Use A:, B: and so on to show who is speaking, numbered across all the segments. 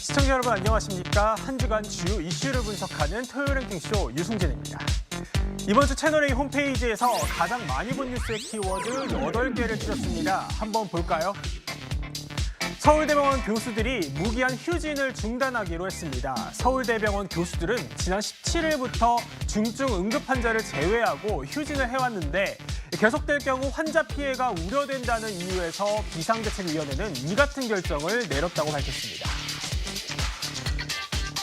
A: 시청자 여러분 안녕하십니까? 한 주간 주요 이슈를 분석하는 토요일 랭킹쇼 유승진입니다. 이번 주 채널A 홈페이지에서 가장 많이 본 뉴스의 키워드 8개를 드렸습니다. 한번 볼까요? 서울대병원 교수들이 무기한 휴진을 중단하기로 했습니다. 서울대병원 교수들은 지난 17일부터 중증 응급 환자를 제외하고 휴진을 해왔는데 계속될 경우 환자 피해가 우려된다는 이유에서 비상대책위원회는 이 같은 결정을 내렸다고 밝혔습니다.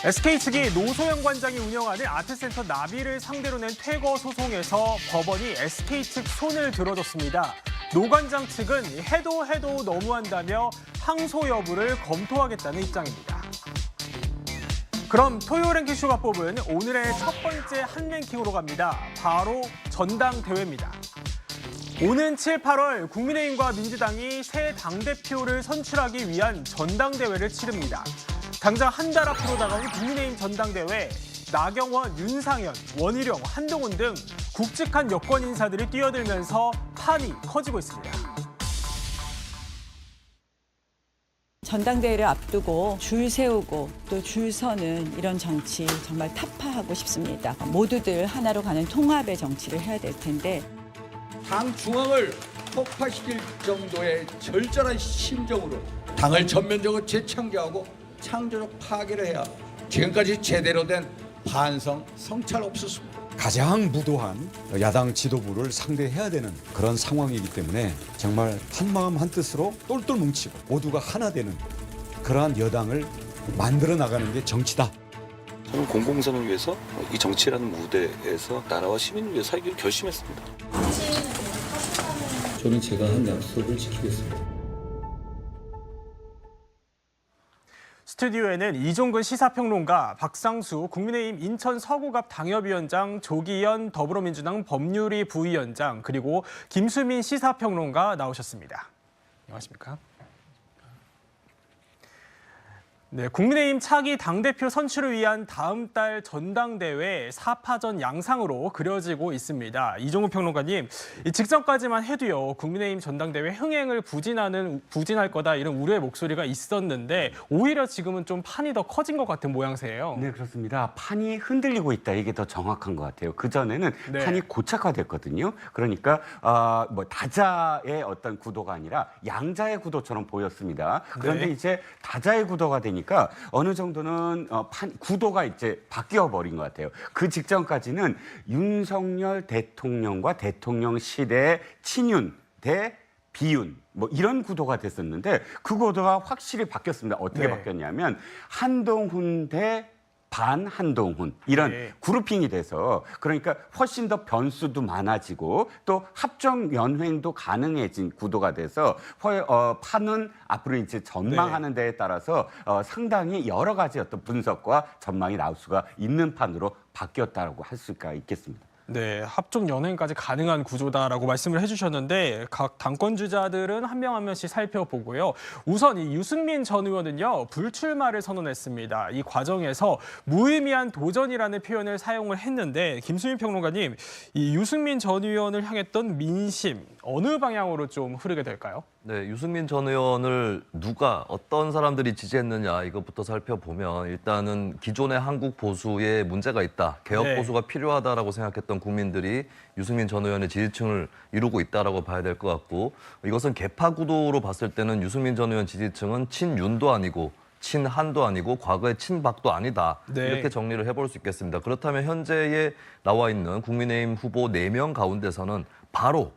A: SK 측이 노소영 관장이 운영하는 아트센터 나비를 상대로 낸 퇴거 소송에서 법원이 SK 측 손을 들어줬습니다. 노 관장 측은 해도 너무한다며 항소 여부를 검토하겠다는 입장입니다. 그럼 토요일 랭킹쇼가 뽑은 오늘의 첫 번째 한 랭킹으로 갑니다. 바로 전당대회입니다. 오는 7, 8월 국민의힘과 민주당이 새 당대표를 선출하기 위한 전당대회를 치릅니다. 당장 한 달 앞으로 다가온 국민의힘 전당대회, 나경원, 윤상현, 원희룡, 한동훈 등 굵직한 여권 인사들이 뛰어들면서 판이 커지고 있습니다.
B: 전당대회를 앞두고 줄 세우고 또 줄 서는 이런 정치 정말 타파하고 싶습니다. 모두들 하나로 가는 통합의 정치를 해야 될 텐데
C: 당 중앙을 폭파시킬 정도의 절절한 심정으로 당을 전면적으로 재창조하고 창조적 파괴를 해야 지금까지 제대로 된 반성, 성찰 없었습니다.
D: 가장 무도한 야당 지도부를 상대해야 되는 그런 상황이기 때문에 정말 한마음 한뜻으로 똘똘 뭉치고 모두가 하나 되는 그러한 여당을 만들어 나가는 게 정치다.
E: 저는 공공선을 위해서 이 정치라는 무대에서 나라와 시민을 위해 살기로 결심했습니다.
F: 저는 제가 한 약속을 지키겠습니다.
A: 스튜디오에는 이종근 시사평론가, 박상수 국민의힘 인천 서구갑 당협위원장, 조기현 더불어민주당 법률위 부위원장, 그리고 김수민 시사평론가 나오셨습니다. 안녕하십니까? 네, 국민의힘 차기 당대표 선출을 위한 다음 달 전당대회 4파전 양상으로 그려지고 있습니다. 이종훈 평론가님, 이 직전까지만 해도요, 국민의힘 전당대회 흥행을 부진할 거다 이런 우려의 목소리가 있었는데 오히려 지금은 좀 판이 더 커진 것 같은 모양새예요.
G: 네, 그렇습니다. 판이 흔들리고 있다. 이게 더 정확한 것 같아요. 그전에는
A: 네.
G: 판이 고착화됐거든요. 그러니까 다자의 어떤 구도가 아니라 양자의 구도처럼 보였습니다. 그런데
A: 네.
G: 이제 다자의 구도가 되니까 어느 정도는 구도가 이제 바뀌어 버린 것 같아요. 그 직전까지는 윤석열 대통령과 대통령실의 친윤 대 비윤 뭐 이런 구도가 됐었는데 그 구도가 확실히 바뀌었습니다. 어떻게
A: 네.
G: 바뀌었냐면 한동훈 대 반한동훈 이런
A: 네.
G: 그룹핑이 돼서 그러니까 훨씬 더 변수도 많아지고 또 합종 연횡도 가능해진 구도가 돼서 판은 앞으로 이제 전망하는 데에 따라서 상당히 여러 가지 어떤 분석과 전망이 나올 수가 있는 판으로 바뀌었다고 할 수가 있겠습니다.
A: 네, 합종 연행까지 가능한 구조다라고 말씀을 해주셨는데 각 당권 주자들은 한 명 한 명씩 살펴보고요. 우선 이 유승민 전 의원은요, 불출마를 선언했습니다. 이 과정에서 무의미한 도전이라는 표현을 사용을 했는데 김수민 평론가님, 이 유승민 전 의원을 향했던 민심 어느 방향으로 좀 흐르게 될까요?
H: 네, 유승민 전 의원을 어떤 사람들이 지지했느냐 이것부터 살펴보면 일단은 기존의 한국 보수에 문제가 있다. 개혁
A: 네.
H: 보수가 필요하다라고 생각했던 국민들이 유승민 전 의원의 지지층을 이루고 있다라고 봐야 될 것 같고 이것은 개파 구도로 봤을 때는 유승민 전 의원 지지층은 친윤도 아니고 친한도 아니고 과거의 친박도 아니다.
A: 네.
H: 이렇게 정리를 해볼 수 있겠습니다. 그렇다면 현재에 나와 있는 국민의힘 후보 4명 가운데서는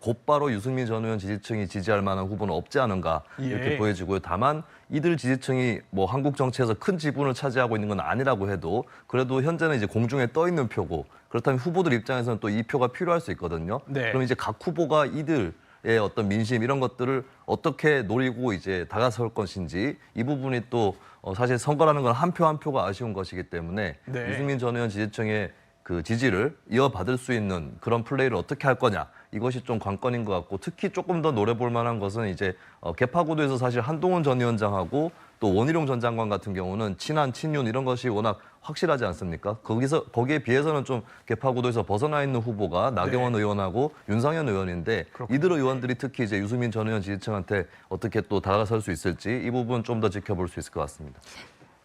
H: 곧바로 유승민 전 의원 지지층이 지지할 만한 후보는 없지 않은가 이렇게
A: 예.
H: 보여지고요. 다만 이들 지지층이 뭐 한국 정치에서 큰 지분을 차지하고 있는 건 아니라고 해도 그래도 현재는 이제 공중에 떠 있는 표고 그렇다면 후보들 입장에서는 또 이 표가 필요할 수 있거든요.
A: 네.
H: 그럼 이제 각 후보가 이들의 어떤 민심 이런 것들을 어떻게 노리고 이제 다가설 것인지 이 부분이 또 사실 선거라는 건 한 표 한 표가 아쉬운 것이기 때문에
A: 네.
H: 유승민 전 의원 지지층의 그 지지를 이어받을 수 있는 그런 플레이를 어떻게 할 거냐 이것이 좀 관건인 것 같고 특히 조금 더 노려볼 만한 것은 이제 개파 구도에서 사실 한동훈 전 위원장하고 또 원희룡 전 장관 같은 경우는 친한 친윤 이런 것이 워낙 확실하지 않습니까? 거기에 비해서는 좀 개파 구도에서 벗어나 있는 후보가 나경원
A: 네.
H: 의원하고 윤상현 의원인데
A: 그렇군요.
H: 이들 의원들이 특히 이제 유승민 전 의원 지지층한테 어떻게 또 다가설 수 있을지 이 부분 좀 더 지켜볼 수 있을 것 같습니다.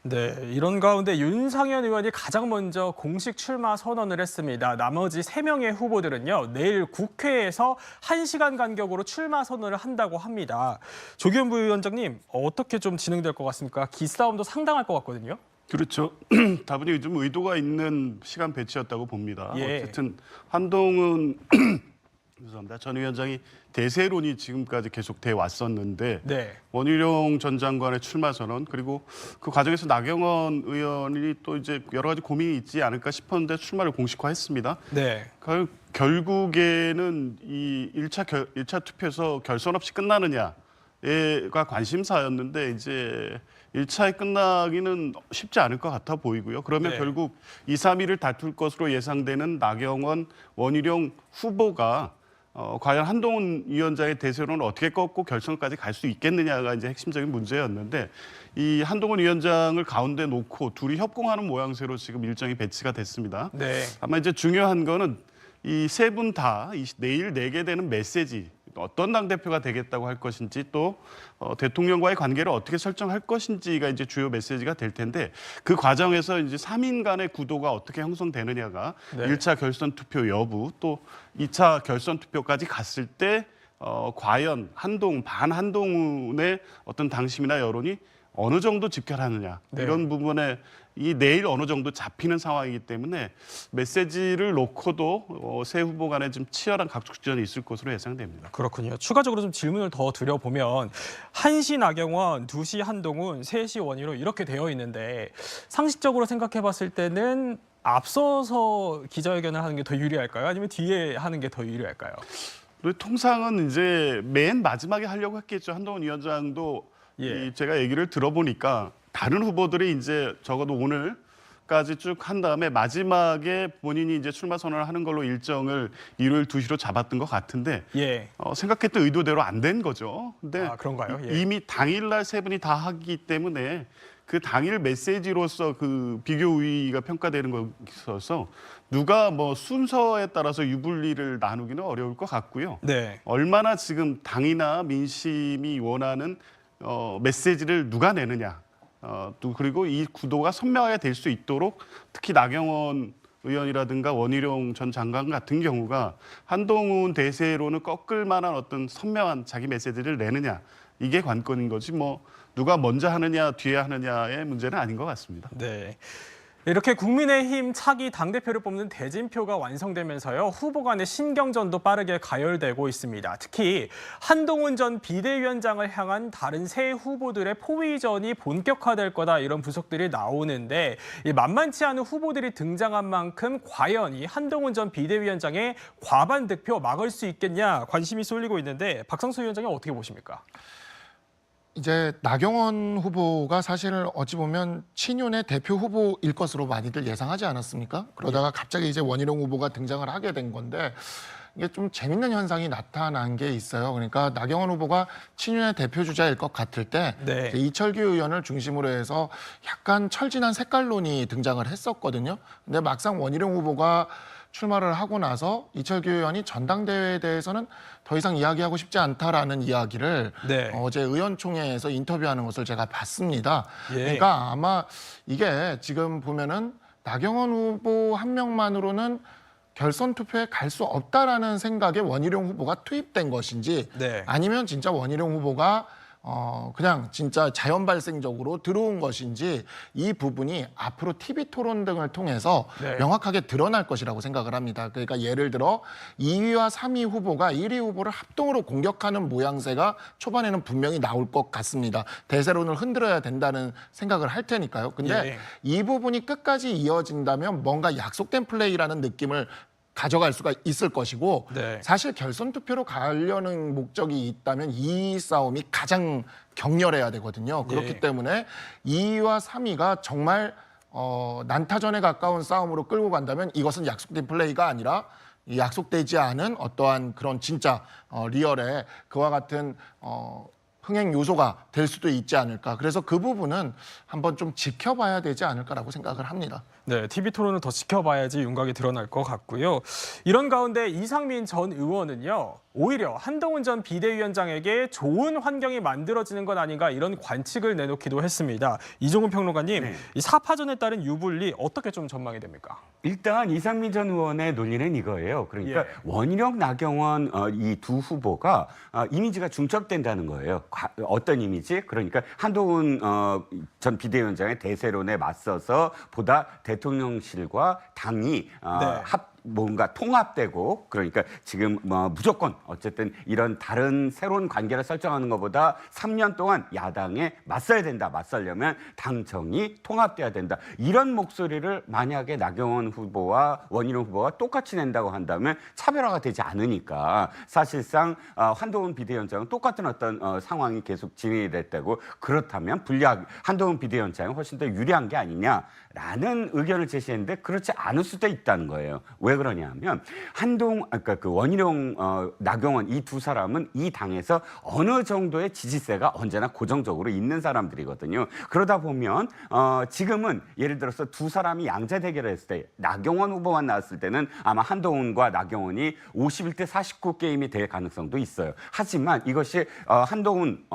A: 네, 이런 가운데 윤상현 의원이 가장 먼저 공식 출마 선언을 했습니다. 나머지 3명의 후보들은요, 내일 국회에서 1시간 간격으로 출마 선언을 한다고 합니다. 조기현 부위원장님, 어떻게 좀 진행될 것 같습니까? 기싸움도 상당할 것 같거든요.
I: 그렇죠. 다분히 좀 의도가 있는 시간 배치였다고 봅니다.
A: 예.
I: 어쨌든 한동훈 죄송합니다. 전 위원장이 대세론이 지금까지 계속돼 왔었는데
A: 네.
I: 원희룡 전 장관의 출마 선언 그리고 그 과정에서 나경원 의원이 또 이제 여러 가지 고민이 있지 않을까 싶었는데 출마를 공식화했습니다.
A: 네.
I: 결국에는 이 1차 투표에서 결선 없이 끝나느냐가 관심사였는데 이제 1차에 끝나기는 쉽지 않을 것 같아 보이고요. 그러면
A: 네.
I: 결국 2, 3위를 다툴 것으로 예상되는 나경원, 원희룡 후보가 과연 한동훈 위원장의 대세로는 어떻게 꺾고 결선까지 갈 수 있겠느냐가 이제 핵심적인 문제였는데 이 한동훈 위원장을 가운데 놓고 둘이 협공하는 모양새로 지금 일정이 배치가 됐습니다.
A: 네.
I: 아마 이제 중요한 거는 이 세 분 다 내일 내게 되는 메시지 어떤 당대표가 되겠다고 할 것인지 또 대통령과의 관계를 어떻게 설정할 것인지가 이제 주요 메시지가 될 텐데 그 과정에서 이제 3인 간의 구도가 어떻게 형성되느냐가
A: 네.
I: 1차 결선 투표 여부 또 2차 결선 투표까지 갔을 때 과연 반한동훈의 어떤 당심이나 여론이 어느 정도 집결하느냐
A: 네.
I: 이런 부분에 이 내일 어느 정도 잡히는 상황이기 때문에 메시지를 놓고도 새 후보 간에 좀 치열한 각축전이 있을 것으로 예상됩니다.
A: 그렇군요. 추가적으로 좀 질문을 더 드려보면 1시 나경원, 2시 한동훈, 3시 원희룡 이렇게 되어 있는데 상식적으로 생각해 봤을 때는 앞서서 기자회견을 하는 게 더 유리할까요? 아니면 뒤에 하는 게 더 유리할까요?
I: 통상은 이제 맨 마지막에 하려고 했겠죠. 한동훈 위원장도
A: 예.
I: 제가 얘기를 들어보니까 다른 후보들이 이제 적어도 오늘까지 쭉 한 다음에 마지막에 본인이 이제 출마 선언을 하는 걸로 일정을 일요일 2시로 잡았던 것 같은데
A: 예.
I: 생각했던 의도대로 안 된 거죠. 근데
A: 그런가요? 예.
I: 이미 당일날 세 분이 다 하기 때문에 그 당일 메시지로서 그 비교 우위가 평가되는 거 있어서 누가 뭐 순서에 따라서 유불리를 나누기는 어려울 것 같고요.
A: 네.
I: 얼마나 지금 당이나 민심이 원하는 메시지를 누가 내느냐. 또 그리고 이 구도가 선명하게 될 수 있도록 특히 나경원 의원이라든가 원희룡 전 장관 같은 경우가 한동훈 대세로는 꺾을 만한 어떤 선명한 자기 메시지를 내느냐. 이게 관건인 거지 뭐 누가 먼저 하느냐 뒤에 하느냐의 문제는 아닌 것 같습니다.
A: 네. 이렇게 국민의힘 차기 당대표를 뽑는 대진표가 완성되면서요. 후보 간의 신경전도 빠르게 가열되고 있습니다. 특히 한동훈 전 비대위원장을 향한 다른 세 후보들의 포위전이 본격화될 거다 이런 분석들이 나오는데 만만치 않은 후보들이 등장한 만큼 과연 이 한동훈 전 비대위원장의 과반 득표 막을 수 있겠냐 관심이 쏠리고 있는데 박성수 위원장이 어떻게 보십니까?
J: 이제 나경원 후보가 사실 어찌 보면 친윤의 대표 후보일 것으로 많이들 예상하지 않았습니까? 그러다가 갑자기 이제 원희룡 후보가 등장을 하게 된 건데 이게 좀 재밌는 현상이 나타난 게 있어요. 그러니까 나경원 후보가 친윤의 대표 주자일 것 같을 때
A: 네.
J: 이철규 의원을 중심으로 해서 약간 철진한 색깔론이 등장을 했었거든요. 근데 막상 원희룡 후보가 출마를 하고 나서 이철규 의원이 전당대회에 대해서는 더 이상 이야기하고 싶지 않다라는 이야기를
A: 네.
J: 어제 의원총회에서 인터뷰하는 것을 제가 봤습니다.
A: 예.
J: 그러니까 아마 이게 지금 보면은 나경원 후보 한 명만으로는 결선 투표에 갈 수 없다라는 생각에 원희룡 후보가 투입된 것인지
A: 네.
J: 아니면 진짜 원희룡 후보가 그냥 진짜 자연 발생적으로 들어온 것인지 이 부분이 앞으로 TV 토론 등을 통해서
A: 네.
J: 명확하게 드러날 것이라고 생각을 합니다. 그러니까 예를 들어 2위와 3위 후보가 1위 후보를 합동으로 공격하는 모양새가 초반에는 분명히 나올 것 같습니다. 대세론을 흔들어야 된다는 생각을 할 테니까요. 근데
A: 예.
J: 이 부분이 끝까지 이어진다면 뭔가 약속된 플레이라는 느낌을 가져갈 수가 있을 것이고
A: 네.
J: 사실 결선 투표로 가려는 목적이 있다면 이 싸움이 가장 격렬해야 되거든요. 그렇기
A: 예.
J: 때문에 2위와 3위가 정말 난타전에 가까운 싸움으로 끌고 간다면 이것은 약속된 플레이가 아니라 약속되지 않은 어떠한 그런 진짜 리얼의 그와 같은 흥행 요소가 될 수도 있지 않을까. 그래서 그 부분은 한번 좀 지켜봐야 되지 않을까라고 생각을 합니다.
A: 네, TV 토론을 더 지켜봐야지 윤곽이 드러날 것 같고요. 이런 가운데 이상민 전 의원은요. 오히려 한동훈 전 비대위원장에게 좋은 환경이 만들어지는 것 아닌가 이런 관측을 내놓기도 했습니다. 이종훈 평론가님,
G: 네.
A: 이 사파전에 따른 유불리 어떻게 좀 전망이 됩니까?
G: 일단 이상민 전 의원의 논리는 이거예요. 그러니까
A: 예.
G: 원희룡, 나경원 이 두 후보가 이미지가 중첩된다는 거예요. 어떤 이미지? 그러니까 한동훈 전 비대위원장의 대세론에 맞서서 보다 대통령실과 당이
A: 네.
G: 뭔가 통합되고 그러니까 지금 무조건 어쨌든 이런 다른 새로운 관계를 설정하는 것보다 3년 동안 야당에 맞서야 된다. 맞서려면 당정이 통합돼야 된다. 이런 목소리를 만약에 나경원 후보와 원희룡 후보가 똑같이 낸다고 한다면 차별화가 되지 않으니까 사실상 한동훈 비대위원장은 똑같은 어떤 상황이 계속 진행이 됐다고 그렇다면 불리하게 한동훈 비대위원장이 훨씬 더 유리한 게 아니냐라는 의견을 제시했는데 그렇지 않을 수도 있다는 거예요. 왜 그러냐면 그러니까 그 원희룡, 나경원 이 두 사람은 이 당에서 어느 정도의 지지세가 언제나 고정적으로 있는 사람들이거든요. 그러다 보면 지금은 예를 들어서 두 사람이 양자 대결을 했을 때 나경원 후보만 나왔을 때는 아마 한동훈과 나경원이 51대 49 게임이 될 가능성도 있어요. 하지만 이것이 한동훈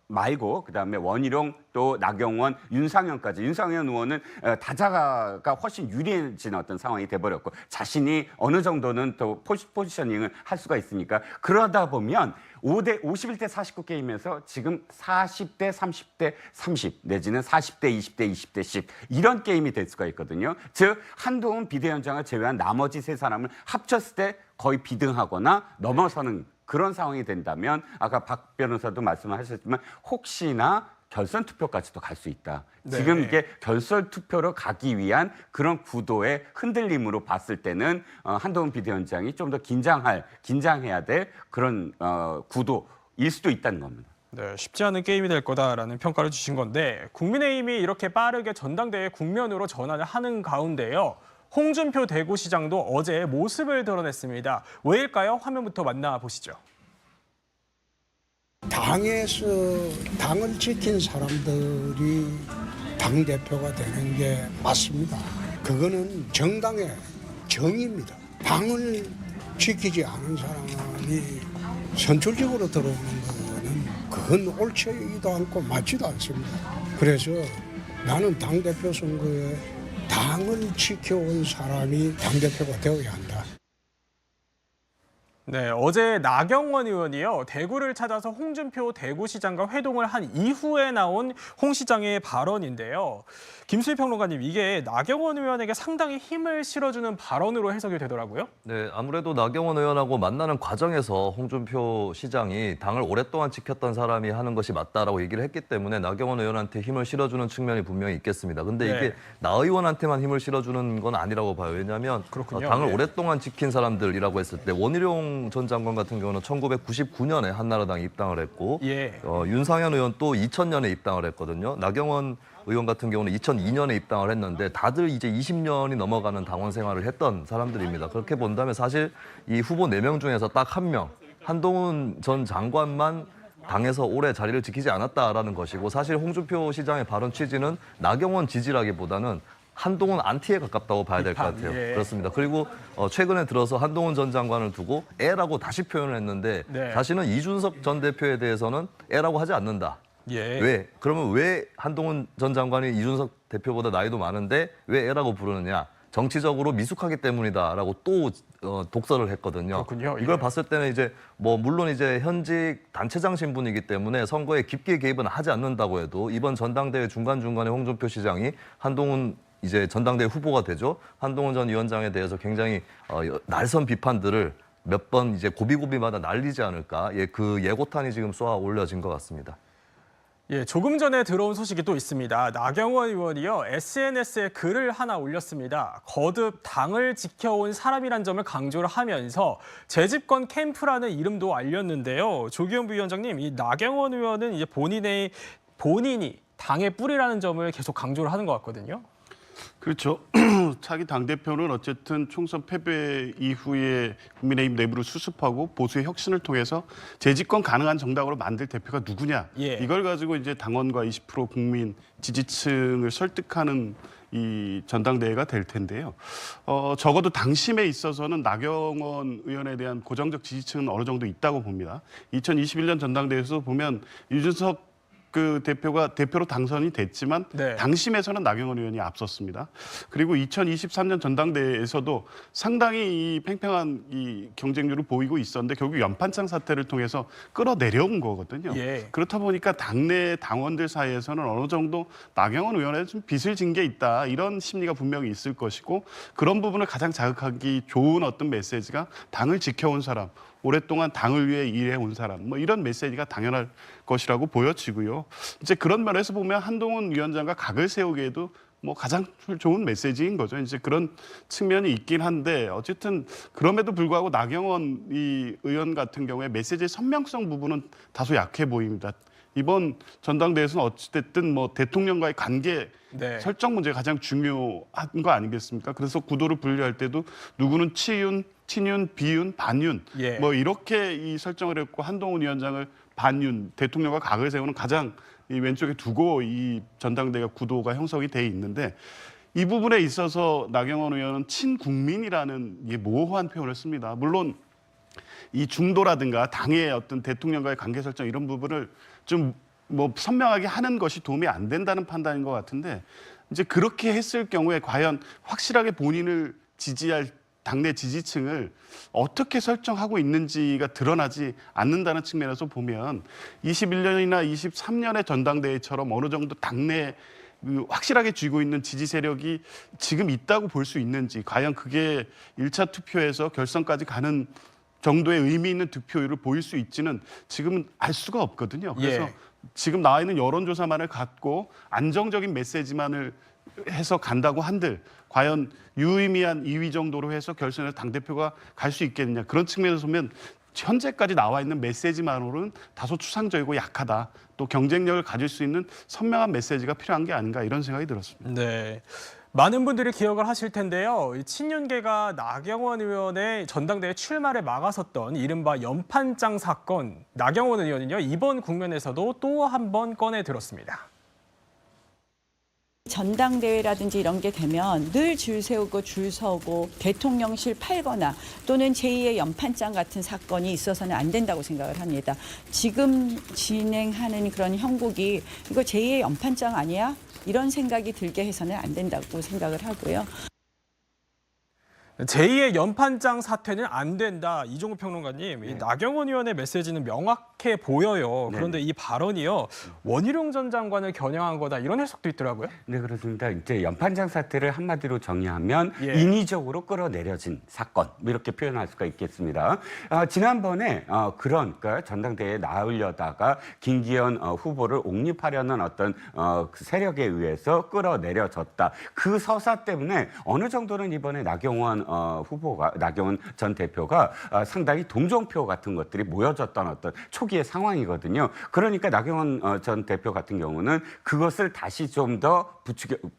G: 말고 그다음에 원희룡 또 나경원, 윤상현까지 윤상현 의원은 다자가 훨씬 유리해진 어떤 상황이 돼버렸고 자신이 어느 정도는 또 포지셔닝을 할 수가 있으니까 그러다 보면 51대 49 게임에서 지금 40대 30대 30 내지는 40대 20대 20대 10 이런 게임이 될 수가 있거든요. 즉 한동훈 비대위원장을 제외한 나머지 세 사람을 합쳤을 때 거의 비등하거나 넘어서는 그런 상황이 된다면 아까 박 변호사도 말씀하셨지만 혹시나 결선 투표까지도 갈 수 있다.
A: 네.
G: 지금 이게 결선 투표로 가기 위한 그런 구도의 흔들림으로 봤을 때는 한동훈 비대위원장이 좀 더 긴장해야 될 그런 구도일 수도 있다는 겁니다.
A: 네, 쉽지 않은 게임이 될 거다라는 평가를 주신 건데 국민의힘이 이렇게 빠르게 전당대회 국면으로 전환을 하는 가운데요. 홍준표 대구시장도 어제 모습을 드러냈습니다. 왜일까요? 화면부터 만나보시죠.
K: 당에서 당을 지킨 사람들이 당대표가 되는 게 맞습니다. 그거는 정당의 정의입니다. 당을 지키지 않은 사람이 선출직으로 들어오는 거는 그건 옳지도 않고 맞지도 않습니다. 그래서 나는 당대표 선거에 당을 지켜온 사람이 당대표가 되어야 한다.
A: 네, 어제 나경원 의원이요. 대구를 찾아서 홍준표 대구시장과 회동을 한 이후에 나온 홍 시장의 발언인데요. 김수희 평론가님, 이게 나경원 의원에게 상당히 힘을 실어주는 발언으로 해석이 되더라고요.
H: 네, 아무래도 나경원 의원하고 만나는 과정에서 홍준표 시장이 당을 오랫동안 지켰던 사람이 하는 것이 맞다라고 얘기를 했기 때문에 나경원 의원한테 힘을 실어주는 측면이 분명히 있겠습니다. 근데
A: 네.
H: 이게 나 의원한테만 힘을 실어주는 건 아니라고 봐요. 왜냐하면
A: 그렇군요.
H: 당을
A: 네.
H: 오랫동안 지킨 사람들이라고 했을 때 원희룡 전 장관 같은 경우는 1999년에 한나라당에 입당을 했고
A: 예.
H: 윤상현 의원 또 2000년에 입당을 했거든요. 나경원 의원 같은 경우는 2002년에 입당을 했는데 다들 이제 20년이 넘어가는 당원 생활을 했던 사람들입니다. 그렇게 본다면 사실 이 후보 4명 중에서 딱 한 명, 한동훈 전 장관만 당에서 오래 자리를 지키지 않았다라는 것이고 사실 홍준표 시장의 발언 취지는 나경원 지지라기보다는 한동훈 안티에 가깝다고 봐야 될 것 같아요.
A: 예.
H: 그렇습니다. 그리고 최근에 들어서 한동훈 전 장관을 두고 애라고 다시 표현을 했는데
A: 네.
H: 자신은 이준석 전 대표에 대해서는 애라고 하지 않는다.
A: 예.
H: 왜? 그러면 왜 한동훈 전 장관이 이준석 대표보다 나이도 많은데 왜 애라고 부르느냐? 정치적으로 미숙하기 때문이다라고 또 독설을 했거든요.
A: 그렇군요.
H: 이걸
A: 예.
H: 봤을 때는 이제 물론 이제 현직 단체장 신분이기 때문에 선거에 깊게 개입은 하지 않는다고 해도 이번 전당대회 중간중간에 홍준표 시장이 한동훈 이제 전당대회 후보가 되죠. 한동훈 전 위원장에 대해서 굉장히 날선 비판들을 몇 번 이제 고비고비마다 날리지 않을까. 그 예고탄이 지금 쏘아 올려진 것 같습니다.
A: 예, 조금 전에 들어온 소식이 또 있습니다. 나경원 의원이요, SNS에 글을 하나 올렸습니다. 거듭 당을 지켜온 사람이란 점을 강조를 하면서 재집권 캠프라는 이름도 알렸는데요. 조기현 부위원장님, 이 나경원 의원은 이제 본인이 당의 뿌리라는 점을 계속 강조를 하는 것 같거든요.
I: 그렇죠. 차기 당대표는 어쨌든 총선 패배 이후에 국민의힘 내부를 수습하고 보수의 혁신을 통해서 재집권 가능한 정당으로 만들 대표가 누구냐.
A: 예.
I: 이걸 가지고 이제 당원과 20% 국민 지지층을 설득하는 이 전당대회가 될 텐데요. 적어도 당심에 있어서는 나경원 의원에 대한 고정적 지지층은 어느 정도 있다고 봅니다. 2021년 전당대회에서 보면 유준석 그 대표가 대표로 당선이 됐지만
A: 네.
I: 당심에서는 나경원 의원이 앞섰습니다. 그리고 2023년 전당대회에서도 상당히 이 팽팽한 이 경쟁률을 보이고 있었는데 결국 연판장 사태를 통해서 끌어내려온 거거든요.
A: 예.
I: 그렇다 보니까 당내 당원들 사이에서는 어느 정도 나경원 의원에 좀 빚을 진 게 있다 이런 심리가 분명히 있을 것이고 그런 부분을 가장 자극하기 좋은 어떤 메시지가 당을 지켜온 사람 오랫동안 당을 위해 일해온 사람 뭐 이런 메시지가 당연할 것이라고 보여지고요. 이제 그런 면에서 보면 한동훈 위원장과 각을 세우기에도 뭐 가장 좋은 메시지인 거죠. 이제 그런 측면이 있긴 한데 어쨌든 그럼에도 불구하고 나경원 이 의원 같은 경우에 메시지의 선명성 부분은 다소 약해 보입니다. 이번 전당대회에서는 어찌됐든 뭐 대통령과의 관계
A: 네.
I: 설정 문제가 가장 중요한 거 아니겠습니까? 그래서 구도를 분류할 때도 누구는 친윤, 비윤, 반윤
A: 예.
I: 뭐 이렇게 이 설정을 했고 한동훈 위원장을 반윤, 대통령과 각을 세우는 가장 이 왼쪽에 두고 이 전당대회 구도가 형성이 돼 있는데 이 부분에 있어서 나경원 의원은 친국민이라는 이 모호한 표현을 씁니다. 물론 이 중도라든가 당의 어떤 대통령과의 관계 설정 이런 부분을 좀 뭐 선명하게 하는 것이 도움이 안 된다는 판단인 것 같은데 이제 그렇게 했을 경우에 과연 확실하게 본인을 지지할 당내 지지층을 어떻게 설정하고 있는지가 드러나지 않는다는 측면에서 보면 21년이나 23년의 전당대회처럼 어느 정도 당내 확실하게 쥐고 있는 지지 세력이 지금 있다고 볼 수 있는지 과연 그게 1차 투표에서 결선까지 가는 정도의 의미 있는 득표율을 보일 수 있지는 지금은 알 수가 없거든요. 그래서
A: 예.
I: 지금 나와 있는 여론조사만을 갖고 안정적인 메시지만을 해서 간다고 한들 과연 유의미한 2위 정도로 해서 결선에 당대표가 갈 수 있겠느냐. 그런 측면에서 보면 현재까지 나와 있는 메시지만으로는 다소 추상적이고 약하다. 또 경쟁력을 가질 수 있는 선명한 메시지가 필요한 게 아닌가 이런 생각이 들었습니다.
A: 네. 많은 분들이 기억을 하실 텐데요. 이 친윤계가 나경원 의원의 전당대회 출마를 막아섰던 이른바 연판장 사건, 나경원 의원은요 이번 국면에서도 또 한 번 꺼내 들었습니다.
B: 전당대회라든지 이런 게 되면 늘 줄 세우고 줄 서고 대통령실 팔거나 또는 제2의 연판장 같은 사건이 있어서는 안 된다고 생각을 합니다. 지금 진행하는 그런 형국이 이거 제2의 연판장 아니야? 이런 생각이 들게 해서는 안 된다고 생각을 하고요.
A: 제2의 연판장 사퇴는 안 된다. 이종우 평론가님, 이 나경원 의원의 메시지는 명확해 보여요. 그런데 이 발언이요, 원희룡 전 장관을 겨냥한 거다. 이런 해석도 있더라고요.
G: 네, 그렇습니다. 이제 연판장 사태를 한마디로 정의하면
A: 예.
G: 인위적으로 끌어내려진 사건, 뭐 이렇게 표현할 수가 있겠습니다. 지난번에 그러니까 전당대회에 나오려다가 김기현 후보를 옹립하려는 어떤 그 세력에 의해서 끌어내려졌다. 그 서사 때문에 어느 정도는 이번에 나경원 전 대표가 상당히 동정표 같은 것들이 모여졌던 어떤 초기의 상황이거든요. 그러니까 나경원 전 대표 같은 경우는 그것을 다시 좀 더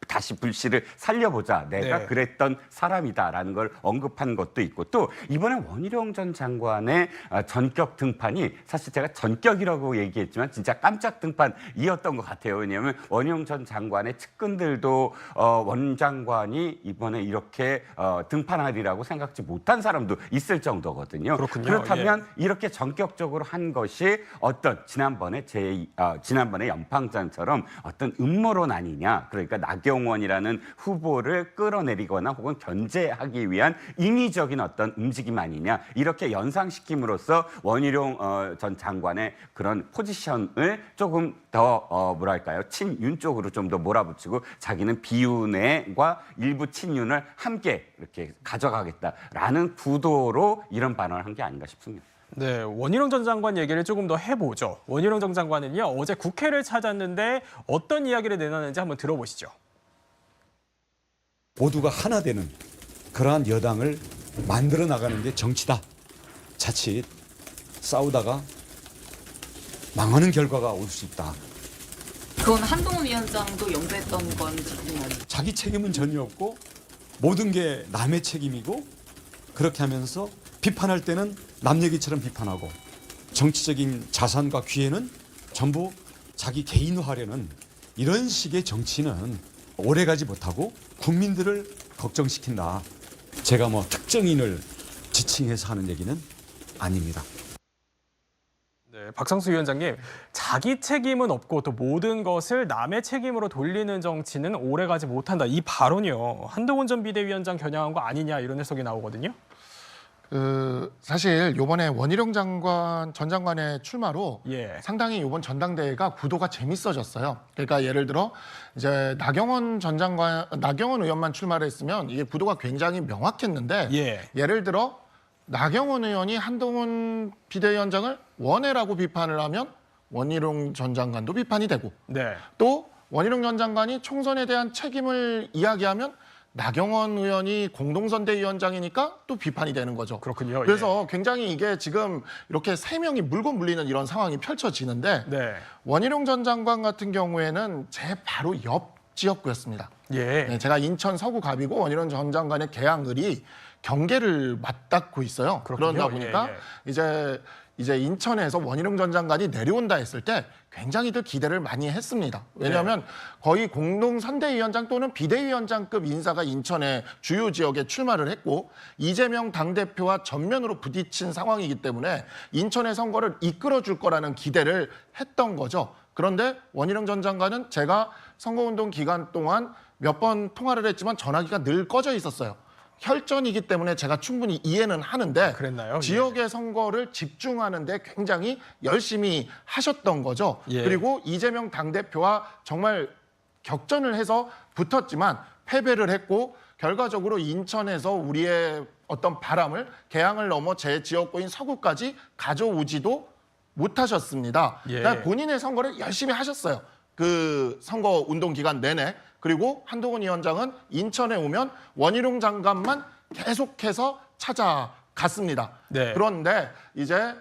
G: 다시 불씨를 살려보자. 내가
A: 네.
G: 그랬던 사람이다라는 걸 언급한 것도 있고 또 이번에 원희룡 전 장관의 전격 등판이 사실 제가 전격이라고 얘기했지만 진짜 깜짝 등판이었던 것 같아요. 왜냐하면 원희룡 전 장관의 측근들도 원 장관이 이번에 이렇게 등판하리라고 생각지 못한 사람도 있을 정도거든요.
A: 그렇군요.
G: 그렇다면 이렇게 전격적으로 한 것이 어떤 지난번에 연판장처럼 어떤 음모론 아니냐. 그러니까 나경원이라는 후보를 끌어내리거나 혹은 견제하기 위한 인위적인 어떤 움직임 아니냐. 이렇게 연상시킴으로써 원희룡 전 장관의 그런 포지션을 조금 더 뭐랄까요. 친윤 쪽으로 좀 더 몰아붙이고 자기는 비윤과 일부 친윤을 함께 이렇게 가져가겠다라는 구도로 이런 발언을 한 게 아닌가 싶습니다.
A: 네, 원희룡 전 장관 얘기를 조금 더 해보죠. 원희룡 전 장관은요, 어제 국회를 찾았는데 어떤 이야기를 내놨는지 한번 들어보시죠.
D: 모두가 하나 되는 그러한 여당을 만들어 나가는 게 정치다. 자칫 싸우다가 망하는 결과가 올 수 있다.
L: 그건 한동훈 위원장도 염두했던 건지 궁금합니다.
D: 자기 책임은 전혀 없고 모든 게 남의 책임이고 그렇게 하면서 비판할 때는 남 얘기처럼 비판하고 정치적인 자산과 기회는 전부 자기 개인화하려는 이런 식의 정치는 오래가지 못하고 국민들을 걱정시킨다. 제가 뭐 특정인을 지칭해서 하는 얘기는 아닙니다.
A: 네, 박성수 위원장님, 자기 책임은 없고 또 모든 것을 남의 책임으로 돌리는 정치는 오래가지 못한다. 이 발언이요. 한동훈 전 비대위원장 겨냥한 거 아니냐 이런 해석이 나오거든요.
J: 사실 이번에 원희룡 전 장관의 출마로
A: 예.
J: 상당히 이번 전당대회가 구도가 재밌어졌어요. 그러니까 예를 들어 이제 나경원 의원만 출마를 했으면 이게 구도가 굉장히 명확했는데 예를 들어 나경원 의원이 한동훈 비대위원장을 원해라고 비판을 하면 원희룡 전 장관도 비판이 되고 또 원희룡 전 장관이 총선에 대한 책임을 이야기하면 나경원 의원이 공동선대위원장이니까 또 비판이 되는 거죠.
A: 그렇군요.
J: 그래서 굉장히 이게 지금 이렇게 세 명이 물고 물리는 이런 상황이 펼쳐지는데 원희룡 전 장관 같은 경우에는 제 바로 옆 지역구였습니다. 네, 제가 인천 서구갑이고 원희룡 전 장관의 개항을이 경계를 맞닿고 있어요. 그러다 보니까 이제 인천에서 원희룡 전 장관이 내려온다 했을 때 굉장히들 기대를 많이 했습니다. 왜냐하면 거의 공동선대위원장 또는 비대위원장급 인사가 인천의 주요 지역에 출마를 했고 이재명 당대표와 전면으로 부딪힌 상황이기 때문에 인천의 선거를 이끌어줄 거라는 기대를 했던 거죠. 그런데 원희룡 전 장관은 제가 선거운동 기간 동안 몇 번 통화를 했지만 전화기가 늘 꺼져 있었어요. 혈전이기 때문에 제가 충분히 이해는 하는데 지역의 선거를 집중하는 데 굉장히 열심히 하셨던 거죠. 그리고 이재명 당대표와 정말 격전을 해서 붙었지만 패배를 했고 결과적으로 인천에서 우리의 어떤 바람을 개항을 넘어 제 지역구인 서구까지 가져오지도 못하셨습니다. 그러니까 본인의 선거를 열심히 하셨어요. 그 선거 운동 기간 내내. 그리고 한동훈 위원장은 인천에 오면 원희룡 장관만 계속해서 찾아갔습니다. 그런데 이제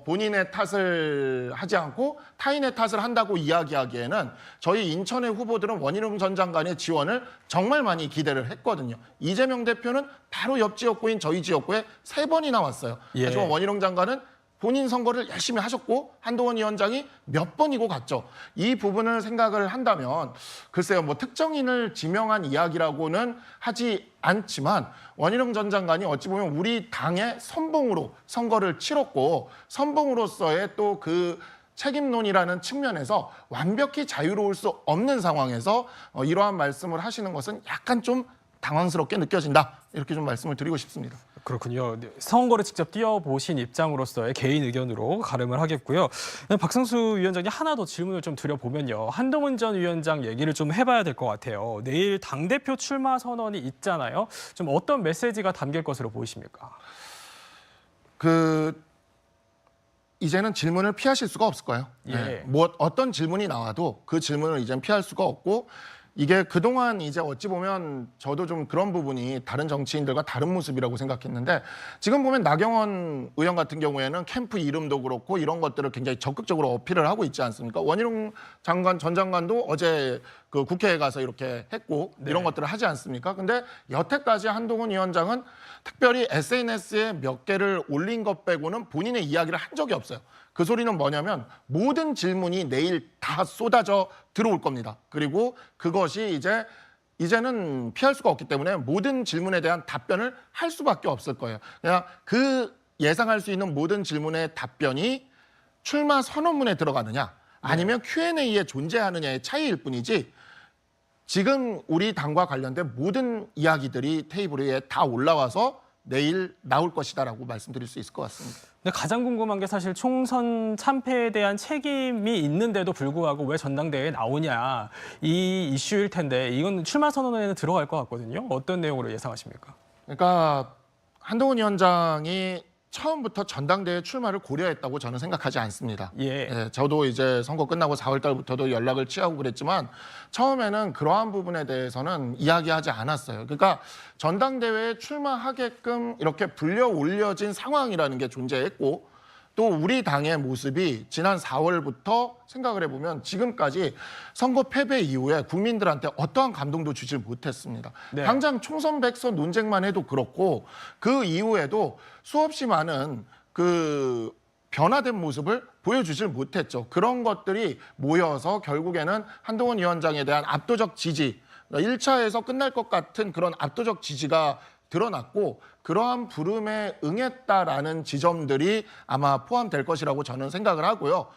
J: 본인의 탓을 하지 않고 타인의 탓을 한다고 이야기하기에는 저희 인천의 후보들은 원희룡 전 장관의 지원을 정말 많이 기대를 했거든요. 이재명 대표는 바로 옆 지역구인 저희 지역구에 3번이나 왔어요. 하지만 원희룡 장관은 본인 선거를 열심히 하셨고 한동훈 위원장이 몇 번이고 갔죠. 이 부분을 생각을 한다면 글쎄요, 뭐 특정인을 지명한 이야기라고는 하지 않지만 원희룡 전 장관이 어찌 보면 우리 당의 선봉으로 선거를 치렀고 선봉으로서의 또 그 책임론이라는 측면에서 완벽히 자유로울 수 없는 상황에서 이러한 말씀을 하시는 것은 약간 좀 당황스럽게 느껴진다. 이렇게 좀 말씀을 드리고 싶습니다.
A: 그렇군요. 선거를 직접 뛰어보신 입장으로서의 개인 의견으로 가름을 하겠고요. 박성수 위원장님 하나 더 질문을 좀 드려보면요. 한동훈 전 위원장 얘기를 좀 해봐야 될 것 같아요. 내일 당대표 출마 선언이 있잖아요. 좀 어떤 메시지가 담길 것으로 보이십니까?
J: 이제는 질문을 피하실 수가 없을 거예요. 어떤 질문이 나와도 그 질문을 이제는 피할 수가 없고 이게 그동안 이제 어찌 보면 저도 좀 그런 부분이 다른 정치인들과 다른 모습이라고 생각했는데 지금 보면 나경원 의원 같은 경우에는 캠프 이름도 그렇고 이런 것들을 굉장히 적극적으로 어필을 하고 있지 않습니까? 원희룡 전 장관도 어제 그 국회에 가서 이렇게 했고 이런 것들을 하지 않습니까? 근데 여태까지 한동훈 위원장은 특별히 SNS에 몇 개를 올린 것 빼고는 본인의 이야기를 한 적이 없어요. 그 소리는 뭐냐면 모든 질문이 내일 다 쏟아져 들어올 겁니다. 그리고 그것이 이제는 피할 수가 없기 때문에 모든 질문에 대한 답변을 할 수밖에 없을 거예요. 그냥 그 예상할 수 있는 모든 질문의 답변이 출마 선언문에 들어가느냐 아니면 Q&A에 존재하느냐의 차이일 뿐이지 지금 우리 당과 관련된 모든 이야기들이 테이블 위에 다 올라와서 내일 나올 것이다라고 말씀드릴 수 있을 것 같습니다.
A: 근데 가장 궁금한 게 사실 총선 참패에 대한 책임이 있는데도 불구하고 왜 전당대회에 나오냐 이 이슈일 텐데 이건 출마 선언에는 들어갈 것 같거든요. 어떤 내용으로 예상하십니까?
J: 그러니까 한동훈 위원장이 처음부터 전당대회 출마를 고려했다고 저는 생각하지 않습니다. 저도 이제 선거 끝나고 4월 달부터도 연락을 취하고 그랬지만 처음에는 그러한 부분에 대해서는 이야기하지 않았어요. 그러니까 전당대회에 출마하게끔 이렇게 불려 올려진 상황이라는 게 존재했고 또 우리 당의 모습이 지난 4월부터 생각을 해보면 지금까지 선거 패배 이후에 국민들한테 어떠한 감동도 주지 못했습니다.
A: 네.
J: 당장 총선 백서 논쟁만 해도 그렇고 그 이후에도 수없이 많은 그 변화된 모습을 보여주질 못했죠. 그런 것들이 모여서 결국에는 한동훈 위원장에 대한 압도적 지지, 1차에서 끝날 것 같은 그런 압도적 지지가 드러났고 그러한 부름에 응했다라는 지점들이 아마 포함될 것이라고 저는 생각을 하고요.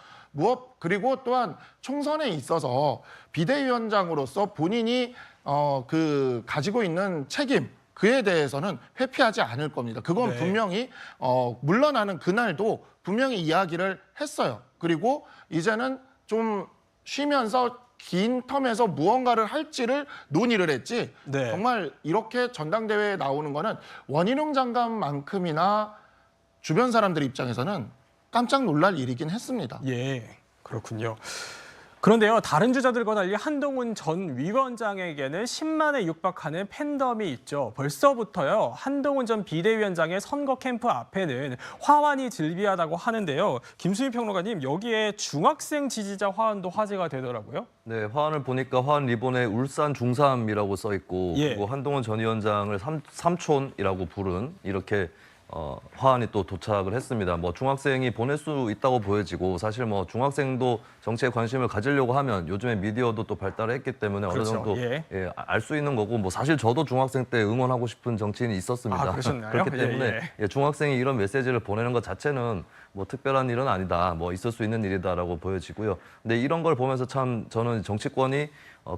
J: 그리고 또한 총선에 있어서 비대위원장으로서 본인이 가지고 있는 책임 그에 대해서는 회피하지 않을 겁니다. 그건
A: 네.
J: 분명히 물러나는 그날도 분명히 이야기를 했어요. 그리고 이제는 좀 쉬면서 긴 텀에서 무언가를 할지를 논의를 했지
A: 네.
J: 정말 이렇게 전당대회에 나오는 거는 원희룡 장관만큼이나 주변 사람들 입장에서는 깜짝 놀랄 일이긴 했습니다.
A: 예, 그렇군요. 그런데요, 다른 주자들과 달리 한동훈 전 위원장에게는 10만에 육박하는 팬덤이 있죠. 벌써부터요, 한동훈 전 비대위원장의 선거 캠프 앞에는 화환이 즐비하다고 하는데요. 김수민 평론가님, 여기에 중학생 지지자 화환도 화제가 되더라고요.
H: 네, 화환을 보니까 화환 리본에 울산 중삼이라고 써 있고
A: 예.
H: 그리고 한동훈 전 위원장을 삼촌이라고 부른 이렇게 화환이 또 도착을 했습니다. 뭐 중학생이 보낼 수 있다고 보여지고 사실 뭐 중학생도 정치에 관심을 가지려고 하면 요즘에 미디어도 또 발달을 했기 때문에
A: 그렇죠.
H: 어느 정도
A: 예.
H: 알 수 있는 거고 뭐 사실 저도 중학생 때 응원하고 싶은 정치인이 있었습니다.
A: 아, 그러셨나요?
H: 그렇기 때문에
A: 예.
H: 중학생이 이런 메시지를 보내는 것 자체는 뭐 특별한 일은 아니다. 뭐 있을 수 있는 일이다라고 보여지고요. 근데 이런 걸 보면서 참 저는 정치권이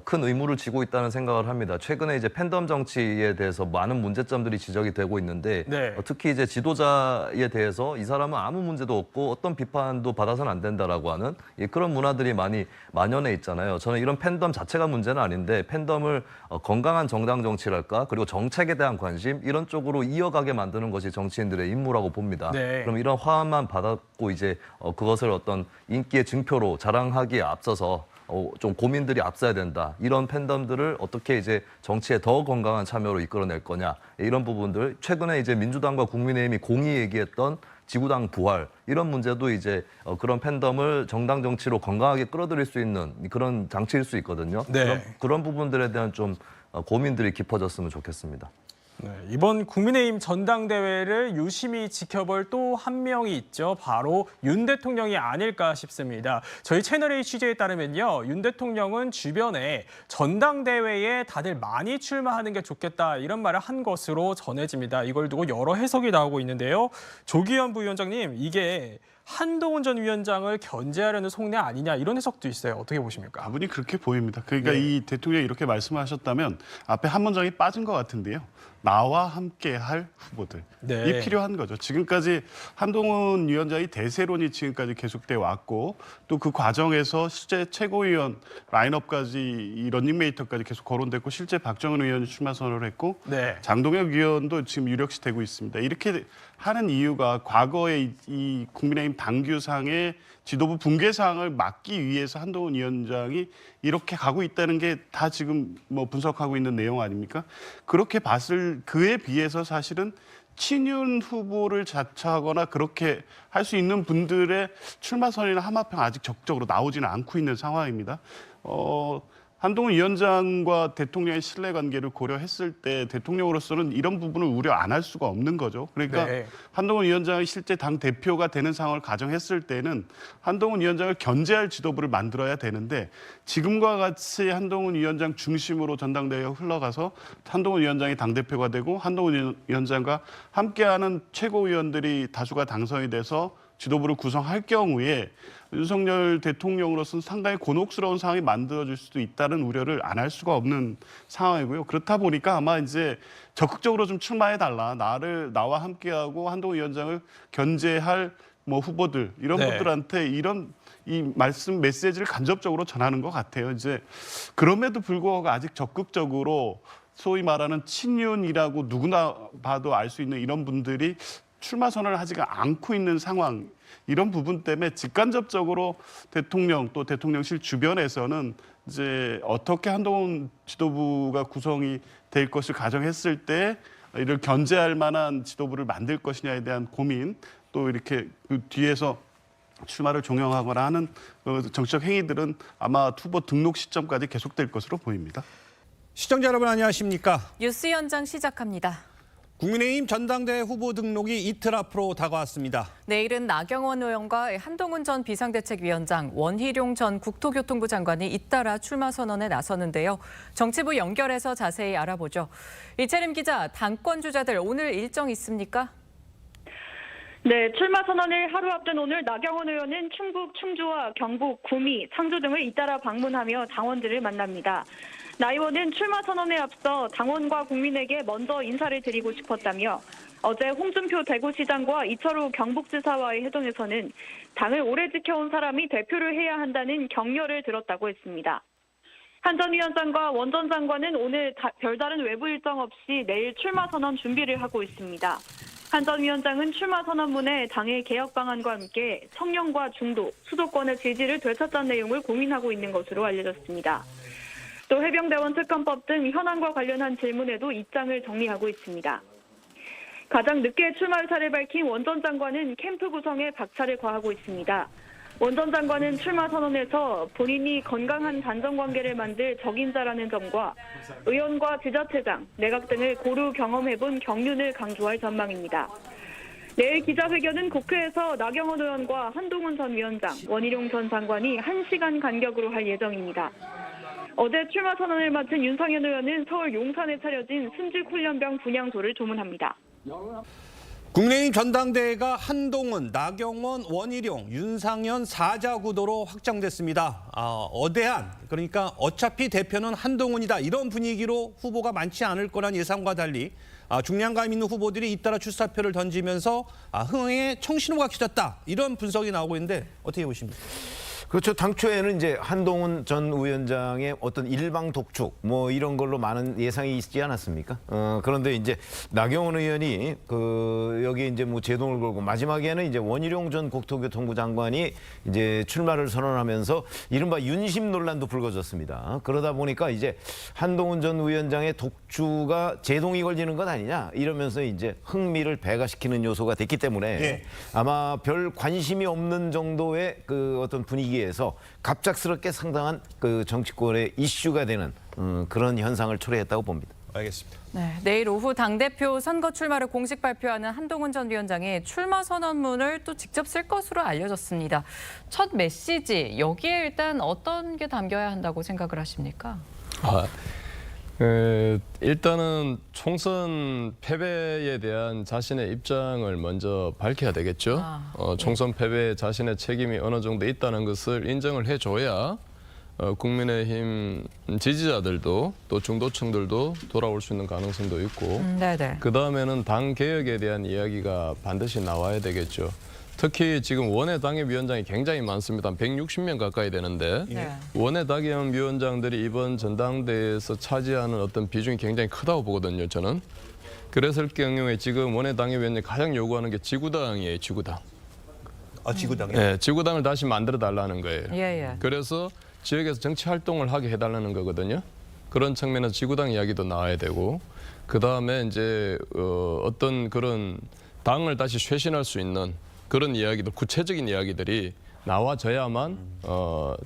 H: 큰 의무를 지고 있다는 생각을 합니다. 최근에 이제 팬덤 정치에 대해서 많은 문제점들이 지적이 되고 있는데
A: 네.
H: 특히 이제 지도자에 대해서 이 사람은 아무 문제도 없고 어떤 비판도 받아서는 안 된다라고 하는 그런 문화들이 많이 만연해 있잖아요. 저는 이런 팬덤 자체가 문제는 아닌데 팬덤을 건강한 정당 정치랄까 그리고 정책에 대한 관심 이런 쪽으로 이어가게 만드는 것이 정치인들의 임무라고 봅니다.
A: 네.
H: 그럼 이런 화환만 받았고 이제 그것을 어떤 인기의 증표로 자랑하기에 앞서서 좀 고민들이 앞서야 된다. 이런 팬덤들을 어떻게 이제 정치에 더 건강한 참여로 이끌어낼 거냐. 이런 부분들 최근에 이제 민주당과 국민의힘이 공히 얘기했던 지구당 부활 이런 문제도 이제 그런 팬덤을 정당 정치로 건강하게 끌어들일 수 있는 그런 장치일 수 있거든요.
A: 네.
H: 그런 부분들에 대한 좀 고민들이 깊어졌으면 좋겠습니다.
A: 네, 이번 국민의힘 전당대회를 유심히 지켜볼 또 한 명이 있죠. 바로 윤 대통령이 아닐까 싶습니다. 저희 채널A 취재에 따르면요. 윤 대통령은 주변에 전당대회에 다들 많이 출마하는 게 좋겠다 이런 말을 한 것으로 전해집니다. 이걸 두고 여러 해석이 나오고 있는데요. 조기현 부위원장님, 이게 한동훈 전 위원장을 견제하려는 속내 아니냐 이런 해석도 있어요. 어떻게 보십니까?
I: 다분히 그렇게 보입니다. 그러니까
A: 네.
I: 이 대통령이 이렇게 말씀하셨다면 앞에 한 문장이 빠진 것 같은데요. 나와 함께 할 후보들.
A: 네.
I: 이 필요한 거죠. 지금까지 한동훈 위원장이 대세론이 지금까지 계속돼 왔고 또 그 과정에서 실제 최고위원 라인업까지 이 런닝메이터까지 계속 거론됐고 실제 박정은 의원이 출마 선언을 했고
A: 네.
I: 장동혁 의원도 지금 유력시 되고 있습니다. 이렇게 하는 이유가 과거에 이 국민의힘 당규상의 지도부 붕괴 사항을 막기 위해서 한동훈 위원장이 이렇게 가고 있다는 게 다 지금 뭐 분석하고 있는 내용 아닙니까? 그렇게 봤을 그에 비해서 사실은 친윤 후보를 자처하거나 그렇게 할 수 있는 분들의 출마 선언이나 하마평 아직 적극적으로 나오지는 않고 있는 상황입니다. 한동훈 위원장과 대통령의 신뢰관계를 고려했을 때 대통령으로서는 이런 부분을 우려 안 할 수가 없는 거죠. 그러니까
A: 네.
I: 한동훈 위원장이 실제 당 대표가 되는 상황을 가정했을 때는 한동훈 위원장을 견제할 지도부를 만들어야 되는데 지금과 같이 한동훈 위원장 중심으로 전당대회가 흘러가서 한동훈 위원장이 당대표가 되고 한동훈 위원장과 함께하는 최고위원들이 다수가 당선이 돼서 지도부를 구성할 경우에 윤석열 대통령으로서는 상당히 곤혹스러운 상황이 만들어질 수도 있다는 우려를 안 할 수가 없는 상황이고요. 그렇다 보니까 아마 이제 적극적으로 좀 출마해달라. 나와 함께하고 한동훈 위원장을 견제할 뭐 후보들 이런
A: 네.
I: 분들한테 이 말씀 메시지를 간접적으로 전하는 것 같아요. 이제 그럼에도 불구하고 아직 적극적으로 소위 말하는 친윤이라고 누구나 봐도 알 수 있는 이런 분들이 출마 선언을 하지가 않고 있는 상황 이런 부분 때문에 직간접적으로 대통령 또 대통령실 주변에서는 이제 어떻게 한동훈 지도부가 구성이 될 것을 가정했을 때 이를 견제할 만한 지도부를 만들 것이냐에 대한 고민 또 이렇게 그 뒤에서 출마를 종용하거나 하는 정치적 행위들은 아마 후보 등록 시점까지 계속될 것으로 보입니다.
A: 시청자 여러분 안녕하십니까?
L: 뉴스 현장 시작합니다.
A: 국민의힘 전당대회 후보 등록이 이틀 앞으로 다가왔습니다.
L: 내일은 나경원 의원과 한동훈 전 비상대책위원장, 원희룡 전 국토교통부 장관이 잇따라 출마 선언에 나서는데요. 정치부 연결해서 자세히 알아보죠. 이채림 기자, 당권 주자들 오늘 일정 있습니까?
M: 네, 출마 선언을 하루 앞둔 오늘 나경원 의원은 충북, 충주와 경북, 구미, 상주 등을 잇따라 방문하며 당원들을 만납니다. 나 의원은 출마 선언에 앞서 당원과 국민에게 먼저 인사를 드리고 싶었다며 어제 홍준표 대구시장과 이철우 경북지사와의 회동에서는 당을 오래 지켜온 사람이 대표를 해야 한다는 격려를 들었다고 했습니다. 한 전 위원장과 원 전 장관은 오늘 별다른 외부 일정 없이 내일 출마 선언 준비를 하고 있습니다. 한 전 위원장은 출마 선언문에 당의 개혁 방안과 함께 청년과 중도, 수도권의 지지를 되찾자는 내용을 고민하고 있는 것으로 알려졌습니다. 또 해병대원 특검법 등 현안과 관련한 질문에도 입장을 정리하고 있습니다. 가장 늦게 출마 의사를 밝힌 원 전 장관은 캠프 구성에 박차를 가하고 있습니다. 원 전 장관은 출마 선언에서 본인이 건강한 단정관계를 만들 적임자라는 점과 의원과 지자체장, 내각 등을 고루 경험해본 경륜을 강조할 전망입니다. 내일 기자회견은 국회에서 나경원 의원과 한동훈 전 위원장, 원희룡 전 장관이 1시간 간격으로 할 예정입니다. 어제 출마 선언을 마친 윤상현 의원은 서울 용산에 차려진 순직훈련병 분향소를 조문합니다.
A: 국민의힘 전당대회가 한동훈, 나경원, 원희룡, 윤상현 4자 구도로 확정됐습니다. 어대한, 그러니까 어차피 대표는 한동훈이다 이런 분위기로 후보가 많지 않을 거란 예상과 달리 중량감 있는 후보들이 잇따라 출사표를 던지면서 흥행에 청신호가 켜졌다 이런 분석이 나오고 있는데 어떻게 보십니까?
N: 그렇죠. 당초에는 이제 한동훈 전 위원장의 어떤 일방 독축 뭐 이런 걸로 많은 예상이 있지 않았습니까? 그런데 이제 나경원 의원이 여기 이제 뭐 제동을 걸고 마지막에는 이제 원희룡 전 국토교통부 장관이 이제 출마를 선언하면서 이른바 윤심 논란도 불거졌습니다. 그러다 보니까 이제 한동훈 전 위원장의 독주가 제동이 걸리는 것 아니냐 이러면서 이제 흥미를 배가시키는 요소가 됐기 때문에
A: 네.
N: 아마 별 관심이 없는 정도의 그 어떤 분위기에서 갑작스럽게 상당한 그 정치권의 이슈가 되는 그런 현상을 초래했다고 봅니다.
A: 알겠습니다.
L: 네, 내일 오후 당대표 선거 출마를 공식 발표하는 한동훈 전 위원장이 출마 선언문을 또 직접 쓸 것으로 알려졌습니다. 첫 메시지, 여기에 일단 어떤 게 담겨야 한다고 생각을 하십니까?
O: 일단은 총선 패배에 대한 자신의 입장을 먼저 밝혀야 되겠죠. 총선 패배에 자신의 책임이 어느 정도 있다는 것을 인정을 해줘야 국민의힘 지지자들도 또 중도층들도 돌아올 수 있는 가능성도 있고 그다음에는 당 개혁에 대한 이야기가 반드시 나와야 되겠죠. 특히 지금 원외 당협위원장이 굉장히 많습니다. 160명 가까이 되는데 원외 당협위원장들이 이번 전당대회에서 차지하는 어떤 비중이 굉장히 크다고 보거든요. 저는. 그랬을 경우에 지금 원외 당협위원장이 가장 요구하는 게 지구당이에요. 지구당.
A: 지구당이요?
O: 네, 지구당을 다시 만들어 달라는 거예요. 그래서 지역에서 정치 활동을 하게 해달라는 거거든요. 그런 측면에서 지구당 이야기도 나와야 되고 그다음에 이제 어떤 그런 당을 다시 쇄신할 수 있는 그런 이야기들, 구체적인 이야기들이 나와져야만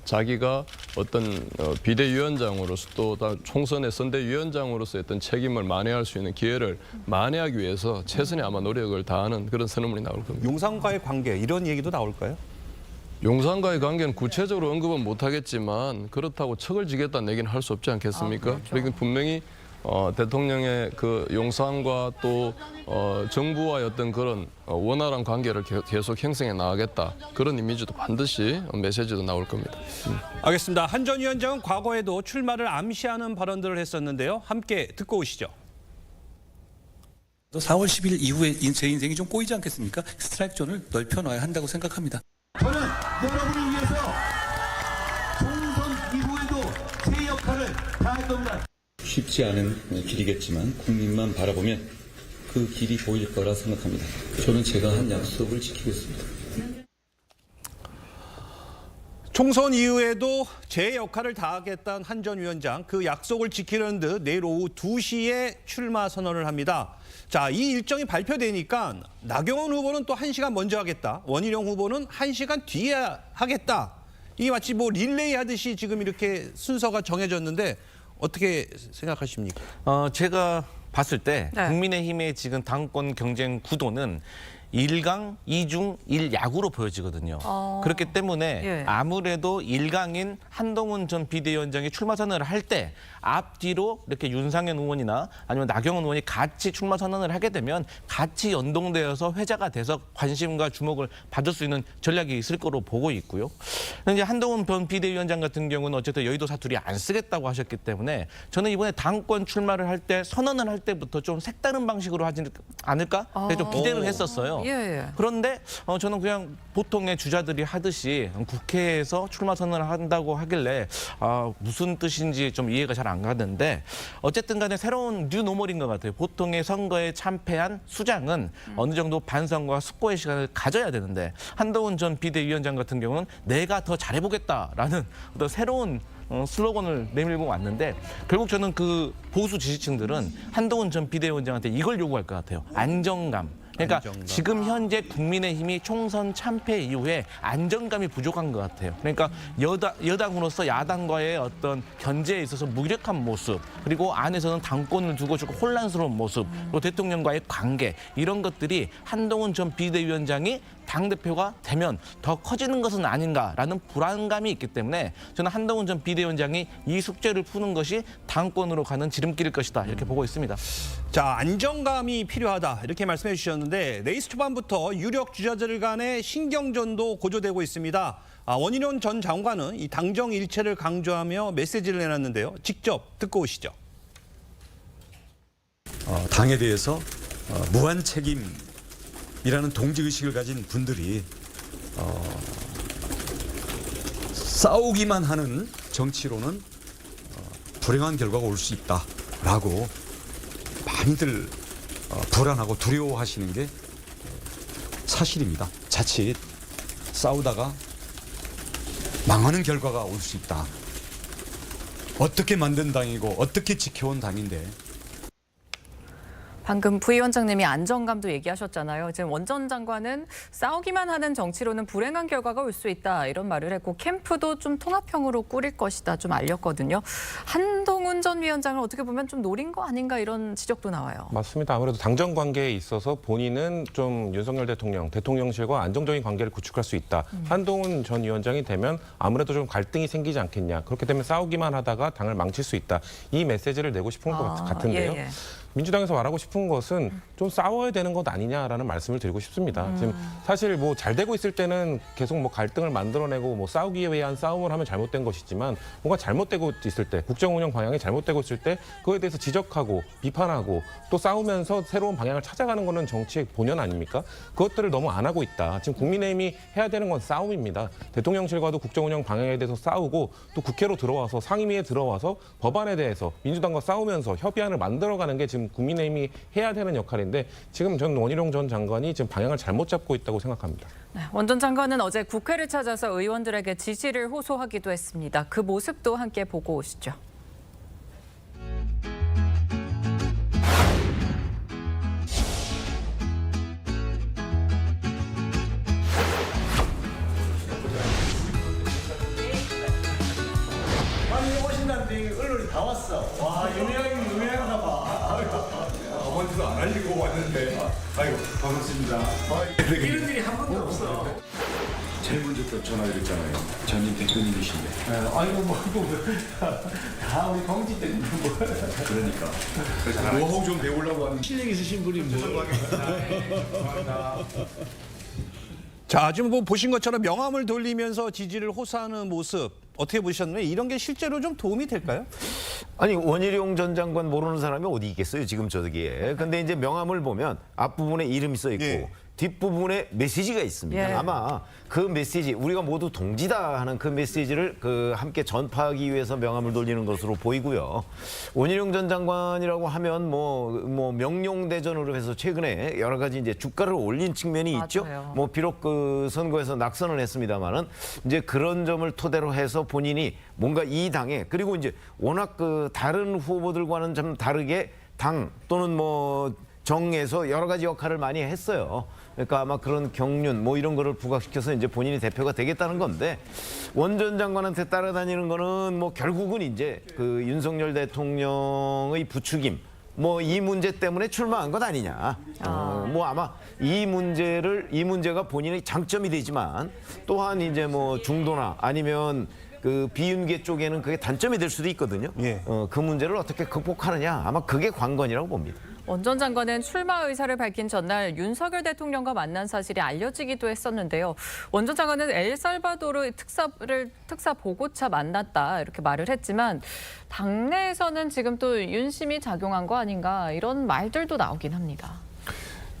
O: 자기가 어떤 비대위원장으로서 또 총선의 선대위원장으로서의 어떤 책임을 만회할 수 있는 기회를 만회하기 위해서 최선의 아마 노력을 다하는 그런 선언문이 나올 겁니다.
A: 용산과의 관계 이런 얘기도 나올까요?
O: 용산과의 관계는 구체적으로 언급은 못하겠지만 그렇다고 척을 지겠다는 얘기는 할 수 없지 않겠습니까? 그러니까 분명히 대통령의 그 용산과 또 정부와의 어떤 그런 원활한 관계를 계속 형성해 나가겠다. 그런 이미지도 반드시 메시지도 나올 겁니다.
A: 알겠습니다. 한 전 위원장은 과거에도 출마를 암시하는 발언들을 했었는데요. 함께 듣고 오시죠.
P: 4월 10일 이후에 제 인생이 좀 꼬이지 않겠습니까? 스트라이크 존을 넓혀놔야 한다고 생각합니다.
Q: 저는 여러분을 위해서 총선 이후에도 제 역할을 다할 겁니다.
F: 쉽지 않은 길이겠지만 국민만 바라보면 그 길이 보일 거라 생각합니다. 저는 제가 한 약속을 지키겠습니다.
R: 총선 이후에도 제 역할을 다하겠다는 한 전 위원장, 그 약속을 지키려는 듯 내일 오후 2시에 출마 선언을 합니다. 자, 이 일정이 발표되니까 나경원 후보는 또 1시간 먼저 하겠다. 원희룡 후보는 1시간 뒤에 하겠다. 이게 마치 뭐 릴레이 하듯이 지금 이렇게 순서가 정해졌는데 어떻게 생각하십니까?
S: 제가 봤을 때
L: 네.
S: 국민의힘의 지금 당권 경쟁 구도는 1강, 2중, 1약으로 보여지거든요. 그렇기 때문에
L: 예.
S: 아무래도 1강인 한동훈 전 비대위원장이 출마 선언을 할 때 앞뒤로 이렇게 윤상현 의원이나 아니면 나경원 의원이 같이 출마 선언을 하게 되면 같이 연동되어서 회자가 돼서 관심과 주목을 받을 수 있는 전략이 있을 거로 보고 있고요. 이제 한동훈 전 비대위원장 같은 경우는 어쨌든 여의도 사투리 안 쓰겠다고 하셨기 때문에 저는 이번에 당권 출마를 할 때 선언을 할 때부터 좀 색다른 방식으로 하지 않을까? 좀 기대를 했었어요.
L: 예.
S: 그런데 저는 그냥 보통의 주자들이 하듯이 국회에서 출마 선언을 한다고 하길래 무슨 뜻인지 좀 이해가 잘 안 가는데 어쨌든 간에 새로운 뉴노멀인 것 같아요. 보통의 선거에 참패한 수장은 어느 정도 반성과 숙고의 시간을 가져야 되는데 한동훈 전 비대위원장 같은 경우는 내가 더 잘해보겠다라는 어떤 새로운 슬로건을 내밀고 왔는데 결국 저는 그 보수 지지층들은 한동훈 전 비대위원장한테 이걸 요구할 것 같아요. 안정감. 그러니까 지금 현재 국민의힘이 총선 참패 이후에 안정감이 부족한 것 같아요. 그러니까 여당으로서 야당과의 어떤 견제에 있어서 무력한 모습, 그리고 안에서는 당권을 두고 조금 혼란스러운 모습, 그리고 대통령과의 관계, 이런 것들이 한동훈 전 비대위원장이 당대표가 되면 더 커지는 것은 아닌가라는 불안감이 있기 때문에 저는 한동훈 전 비대위원장이 이 숙제를 푸는 것이 당권으로 가는 지름길일 것이다, 이렇게 보고 있습니다.
R: 자, 안정감이 필요하다 이렇게 말씀해 주셨는데 레이스 초반부터 유력 주자들 간의 신경전도 고조되고 있습니다. 원희룡 전 장관은 이 당정 일체를 강조하며 메시지를 내놨는데요. 직접 듣고 오시죠.
D: 당에 대해서 무한 책임이라는 동지의식을 가진 분들이 싸우기만 하는 정치로는 불행한 결과가 올 수 있다라고 많이들 불안하고 두려워하시는 게 사실입니다. 자칫 싸우다가 망하는 결과가 올 수 있다. 어떻게 만든 당이고 어떻게 지켜온 당인데.
L: 방금 부위원장님이 안정감도 얘기하셨잖아요. 지금 원 전 장관은 싸우기만 하는 정치로는 불행한 결과가 올 수 있다, 이런 말을 했고 캠프도 좀 통합형으로 꾸릴 것이다 좀 알렸거든요. 한동훈 전 위원장을 어떻게 보면 좀 노린 거 아닌가, 이런 지적도 나와요.
T: 맞습니다. 아무래도 당정 관계에 있어서 본인은 좀 윤석열 대통령실과 안정적인 관계를 구축할 수 있다. 한동훈 전 위원장이 되면 아무래도 좀 갈등이 생기지 않겠냐. 그렇게 되면 싸우기만 하다가 당을 망칠 수 있다. 이 메시지를 내고 싶은 것 같은데요.
L: 예.
T: 민주당에서 말하고 싶은 것은 좀 싸워야 되는 것 아니냐라는 말씀을 드리고 싶습니다. 지금 사실 뭐 잘 되고 있을 때는 계속 뭐 갈등을 만들어내고 뭐 싸우기 위한 싸움을 하면 잘못된 것이지만 뭔가 잘못되고 있을 때, 국정 운영 방향이 잘못되고 있을 때 그거에 대해서 지적하고 비판하고 또 싸우면서 새로운 방향을 찾아가는 거는 정치의 본연 아닙니까? 그것들을 너무 안 하고 있다. 지금 국민의힘이 해야 되는 건 싸움입니다. 대통령실과도 국정 운영 방향에 대해서 싸우고 또 국회로 들어와서 상임위에 들어와서 법안에 대해서 민주당과 싸우면서 협의안을 만들어가는 게 지금 국민의힘이 해야 되는 역할인데 지금 전 원희룡 전 장관이 지금 방향을 잘못 잡고 있다고 생각합니다.
L: 네, 원 전 장관은 어제 국회를 찾아서 의원들에게 지지를 호소하기도 했습니다. 그 모습도 함께 보고 오시죠.
Q: 아니 오신다는데 언론이 다 왔어. 와 유명한가 봐.
C: 먼저 안 알리고 왔는데. 아이고 반갑습니다.
Q: 이런 일이 한 번도 없어.
C: 제일 먼저 또 전화드렸잖아요. 전임 대표님이신데.
Q: 아이고 뭐 다 우리 공지 때문에 뭐.
C: 그러니까. 그래서 노하우 좀 배우려고 하는.
Q: 실력 있으신 분이 뭐.
R: 자, 지금 뭐 보신 것처럼 명함을 돌리면서 지지를 호소하는 모습 어떻게 보셨나요? 이런 게 실제로 좀 도움이 될까요?
N: 아니 원희룡 전 장관 모르는 사람이 어디 있겠어요 지금 저기에. 근데 이제 명함을 보면 앞부분에 이름이 써 있고 뒷부분에 메시지가 있습니다.
L: 예.
N: 아마 그 메시지, 우리가 모두 동지다 하는 그 메시지를 함께 전파하기 위해서 명함을 돌리는 것으로 보이고요. 원희룡 전 장관이라고 하면 뭐 명령대전으로 해서 최근에 여러 가지 이제 주가를 올린 측면이 있죠. 뭐 비록 그 선거에서 낙선을 했습니다만은 이제 그런 점을 토대로 해서 본인이 뭔가 이 당에, 그리고 이제 워낙 그 다른 후보들과는 좀 다르게 당 또는 뭐 정에서 여러 가지 역할을 많이 했어요. 그러니까 아마 그런 경륜 뭐 이런 거를 부각시켜서 이제 본인이 대표가 되겠다는 건데, 원 전 장관한테 따라다니는 거는 뭐 결국은 이제 그 윤석열 대통령의 부추김 뭐 이 문제 때문에 출마한 것 아니냐. 뭐 아마 이 문제가 본인의 장점이 되지만 또한 이제 뭐 중도나 아니면 그 비윤계 쪽에는 그게 단점이 될 수도 있거든요. 그 문제를 어떻게 극복하느냐, 아마 그게 관건이라고 봅니다.
L: 원 전 장관은 출마 의사를 밝힌 전날 윤석열 대통령과 만난 사실이 알려지기도 했었는데요. 원 전 장관은 엘살바도르 특사 보고차 만났다 이렇게 말을 했지만 당내에서는 지금 또 윤심이 작용한 거 아닌가 이런 말들도 나오긴 합니다.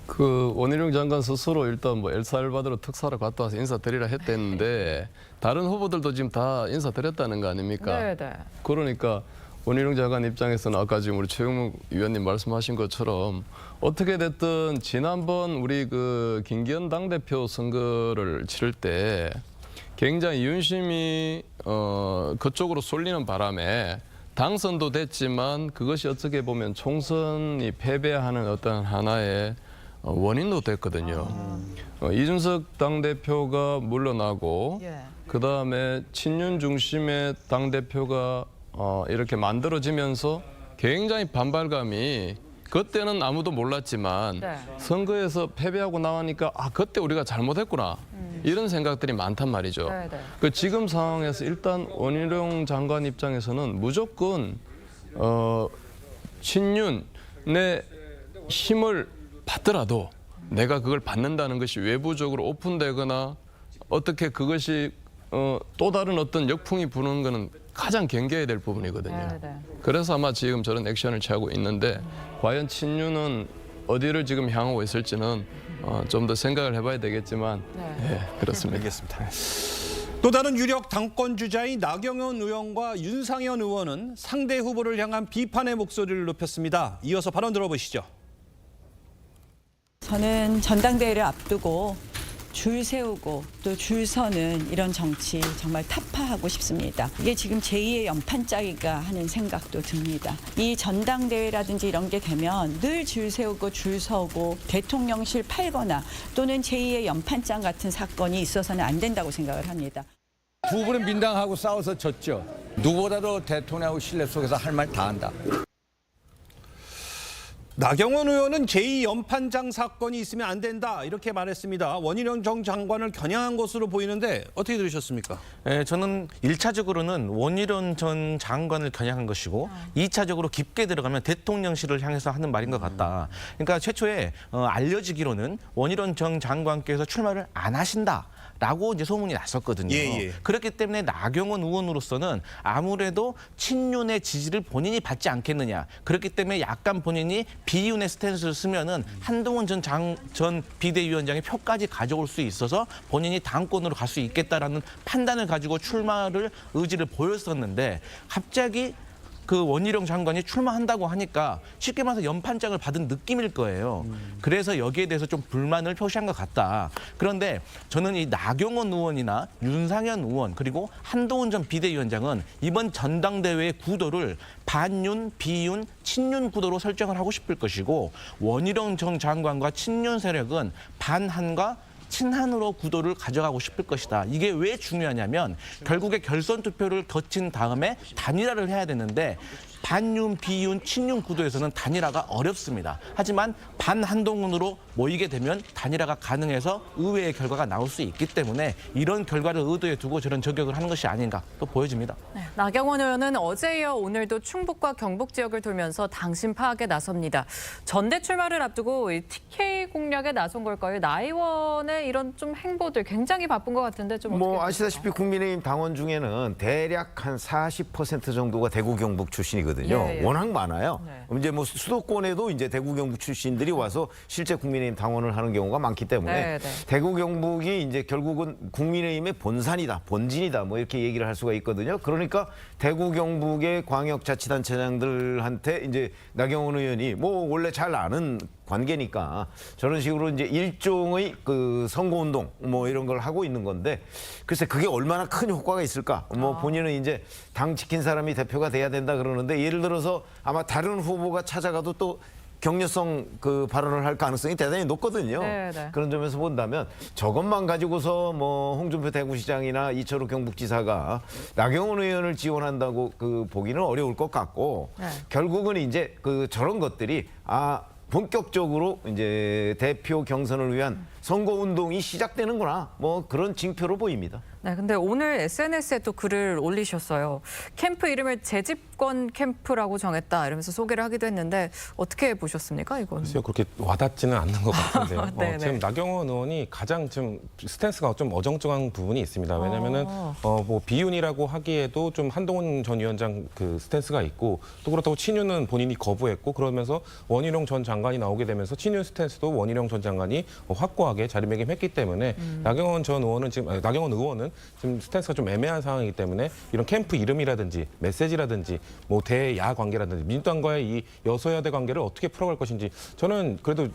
O: 그 원희룡 장관 스스로 일단 뭐 엘살바도르 특사로 갔다 와서 인사드리라 했댔는데 다른 후보들도 지금 다 인사드렸다는 거 아닙니까?
L: 네네.
O: 그러니까 원희룡 장관 입장에서는 아까 지금 우리 최영욱 위원님 말씀하신 것처럼 어떻게 됐든 지난번 우리 그 김기현 당대표 선거를 치를 때 굉장히 윤심이 그쪽으로 쏠리는 바람에 당선도 됐지만 그것이 어떻게 보면 총선이 패배하는 어떤 하나의 원인도 됐거든요. 이준석 당대표가 물러나고 그다음에 친윤 중심의 당대표가 이렇게 만들어지면서 굉장히 반발감이, 그때는 아무도 몰랐지만 선거에서 패배하고 나가니까 그때 우리가 잘못했구나 이런 생각들이 많단 말이죠. 그 지금 상황에서 일단 원희룡 장관 입장에서는 무조건 친윤의 힘을 받더라도 내가 그걸 받는다는 것이 외부적으로 오픈되거나 어떻게 그것이 또 다른 어떤 역풍이 부는 거는 가장 경계해야 될 부분이거든요. 그래서 아마 지금 저런 액션을 취하고 있는데 과연 친윤은 어디를 지금 향하고 있을지는 좀 더 생각을 해봐야 되겠지만 그렇습니다.
R: 알겠습니다. 또 다른 유력 당권 주자인 나경원 의원과 윤상현 의원은 상대 후보를 향한 비판의 목소리를 높였습니다. 이어서 발언 들어보시죠.
B: 저는 전당대회를 앞두고 줄 세우고 또 줄 서는 이런 정치 정말 타파하고 싶습니다. 이게 지금 제2의 연판짜기가 하는 생각도 듭니다. 이 전당대회라든지 이런 게 되면 늘 줄 세우고 줄 서고 대통령실 팔거나 또는 제2의 연판장 같은 사건이 있어서는 안 된다고 생각을 합니다.
U: 두 분은 민당하고 싸워서 졌죠. 누구보다도 대통령하고 신뢰 속에서 할 말 다 한다.
R: 나경원 의원은 제2연판장 사건이 있으면 안 된다 이렇게 말했습니다. 원희룡 전 장관을 겨냥한 것으로 보이는데 어떻게 들으셨습니까?
S: 네, 저는 1차적으로는 원희룡 전 장관을 겨냥한 것이고 2차적으로 깊게 들어가면 대통령실을 향해서 하는 말인 것 같다. 그러니까 최초에 알려지기로는 원희룡 전 장관께서 출마를 안 하신다. 라고 이제 소문이 났었거든요. 그렇기 때문에 나경원 의원으로서는 아무래도 친윤의 지지를 본인이 받지 않겠느냐. 그렇기 때문에 약간 본인이 비윤의 스탠스를 쓰면은 한동훈 전 비대위원장의 표까지 가져올 수 있어서 본인이 당권으로 갈 수 있겠다라는 판단을 가지고 출마를 의지를 보였었는데 갑자기 그 원희룡 장관이 출마한다고 하니까 쉽게 말해서 연판장을 받은 느낌일 거예요. 그래서 여기에 대해서 좀 불만을 표시한 것 같다. 그런데 저는 이 나경원 의원이나 윤상현 의원 그리고 한동훈 전 비대위원장은 이번 전당대회의 구도를 반윤, 비윤, 친윤 구도로 설정을 하고 싶을 것이고 원희룡 전 장관과 친윤 세력은 반한과 친한으로 구도를 가져가고 싶을 것이다. 이게 왜 중요하냐면 결국에 결선 투표를 거친 다음에 단일화를 해야 되는데 반윤, 비윤, 친윤 구도에서는 단일화가 어렵습니다. 하지만 반한동훈으로 모이게 되면 단일화가 가능해서 의외의 결과가 나올 수 있기 때문에 이런 결과를 의도에 두고 저런 저격을 하는 것이 아닌가 또 보여집니다.
L: 나경원 의원은 어제 이어 오늘도 충북과 경북 지역을 돌면서 당심 파악에 나섭니다. 전대 출마를 앞두고 TK 공략에 나선 걸까요? 나 의원의 이런 좀 행보들 굉장히 바쁜 것 같은데 좀 어떻게
N: 아시다시피 국민의힘 당원 중에는 대략 한 40% 정도가 대구 경북 출신이거든요. 출신이거든요.
L: 예, 예.
N: 워낙 많아요.
L: 네.
N: 이제 뭐 수도권에도 이제 대구 경북 출신들이 와서 실제 국민의힘 당원을 하는 경우가 많기 때문에
L: 네, 네.
N: 대구 경북이 이제 결국은 국민의힘의 본산이다, 본진이다, 뭐 이렇게 얘기를 할 수가 있거든요. 그러니까 대구 경북의 광역자치단체장들한테 이제 나경원 의원이 뭐 원래 잘 아는 관계니까 저런 식으로 이제 일종의 그 선거운동 뭐 이런 걸 하고 있는 건데 글쎄 그게 얼마나 큰 효과가 있을까? 뭐 본인은 이제 당 지킨 사람이 대표가 돼야 된다 그러는데 예를 들어서 아마 다른 후보가 찾아가도 또 격려성 그 발언을 할 가능성이 대단히 높거든요.
L: 네, 네.
N: 그런 점에서 본다면 저것만 가지고서 뭐 홍준표 대구시장이나 이철우 경북지사가 나경원 의원을 지원한다고 그 보기는 어려울 것 같고
L: 네.
N: 결국은 이제 그 저런 것들이 본격적으로 이제 대표 경선을 위한 선거 운동이 시작되는구나. 뭐 그런 징표로 보입니다.
L: 네, 근데 오늘 SNS에 또 글을 올리셨어요. 캠프 이름을 재집권 캠프라고 정했다 이러면서 소개를 하기도 했는데 어떻게 보셨습니까, 이건?
T: 글쎄요, 그렇게 와닿지는 않는 것 같은데요.
L: 네,
T: 지금
L: 네.
T: 나경원 의원이 가장 좀 스탠스가 좀 어정쩡한 부분이 있습니다. 왜냐하면은 뭐 비윤이라고 하기에도 좀 한동훈 전 위원장 그 스탠스가 있고 또 그렇다고 친윤은 본인이 거부했고 그러면서 원희룡 전 장관이 나오게 되면서 친윤 스탠스도 원희룡 전 장관이 확고하게 자리매김했기 때문에 나경원 의원은 지금 스탠스가 좀 애매한 상황이기 때문에 이런 캠프 이름이라든지 메시지라든지 뭐 대야 관계라든지 민주당과의 이 여소야대 관계를 어떻게 풀어갈 것인지 저는 그래도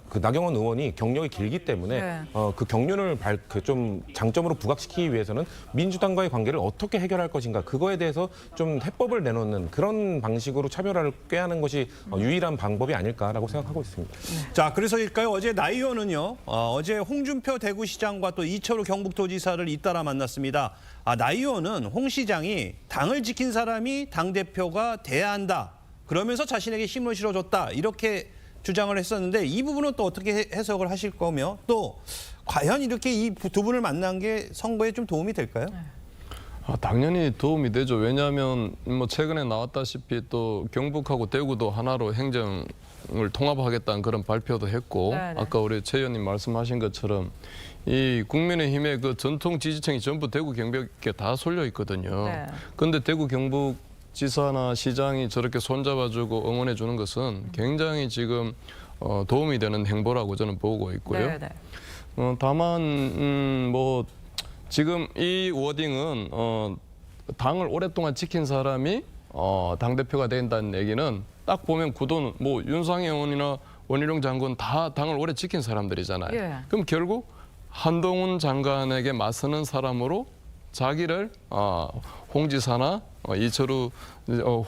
T: 그 나경원 의원이 경력이 길기 때문에
L: 네.
T: 그 경륜을 좀 장점으로 부각시키기 위해서는 민주당과의 관계를 어떻게 해결할 것인가 그거에 대해서 좀 해법을 내놓는 그런 방식으로 차별화를 꾀하는 것이 유일한 방법이 아닐까라고 생각하고 있습니다.
R: 자, 그래서일까요? 어제 나 의원은요. 어제 홍준표 대구시장과 또 이철우 경북도지사를 잇따라 만났습니다. 나 의원은 홍 시장이 당을 지킨 사람이 당대표가 돼야 한다. 그러면서 자신에게 힘을 실어줬다. 이렇게 주장을 했었는데 이 부분은 또 어떻게 해석을 하실 거며 또 과연 이렇게 이 두 분을 만난 게 선거에 좀 도움이 될까요?
O: 당연히 도움이 되죠. 왜냐하면 뭐 최근에 나왔다시피 또 경북하고 대구도 하나로 행정을 통합하겠다는 그런 발표도 했고
L: 네네.
O: 아까 우리 최 의원님 말씀하신 것처럼 이 국민의힘의 그 전통 지지층이 전부 대구 경북에 다 쏠려 있거든요.
L: 네.
O: 그런데 대구 경북 지사나 시장이 저렇게 손잡아주고 응원해 주는 것은 굉장히 지금 도움이 되는 행보라고 저는 보고 있고요.
L: 네네.
O: 다만 뭐 지금 이 워딩은 당을 오랫동안 지킨 사람이 당대표가 된다는 얘기는 딱 보면 구도는 뭐 윤상현 의원이나 원희룡 장관 다 당을 오래 지킨 사람들이잖아요.
L: 예.
O: 그럼 결국 한동훈 장관에게 맞서는 사람으로 자기를 홍 지사나 이철우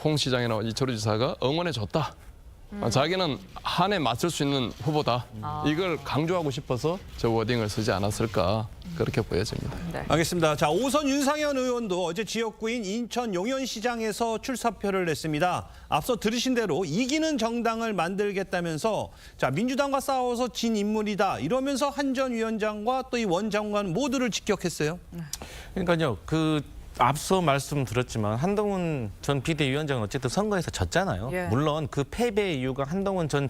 O: 홍 시장이나 이철우 지사가 응원해 줬다. 자기는 한해 맞설 수 있는 후보다. 이걸 강조하고 싶어서 저 워딩을 쓰지 않았을까 그렇게 보여집니다.
L: 네.
R: 알겠습니다. 자, 5선 윤상현 의원도 어제 지역구인 인천 용현시장에서 출사표를 냈습니다. 앞서 들으신 대로 이기는 정당을 만들겠다면서 자, 민주당과 싸워서 진 인물이다. 이러면서 한 전 위원장과 또 이 원 장관 모두를 직격했어요.
S: 그러니까요. 앞서 말씀드렸지만 한동훈 전 비대위원장은 어쨌든 선거에서 졌잖아요.
L: 예.
S: 물론 그 패배의 이유가 한동훈 전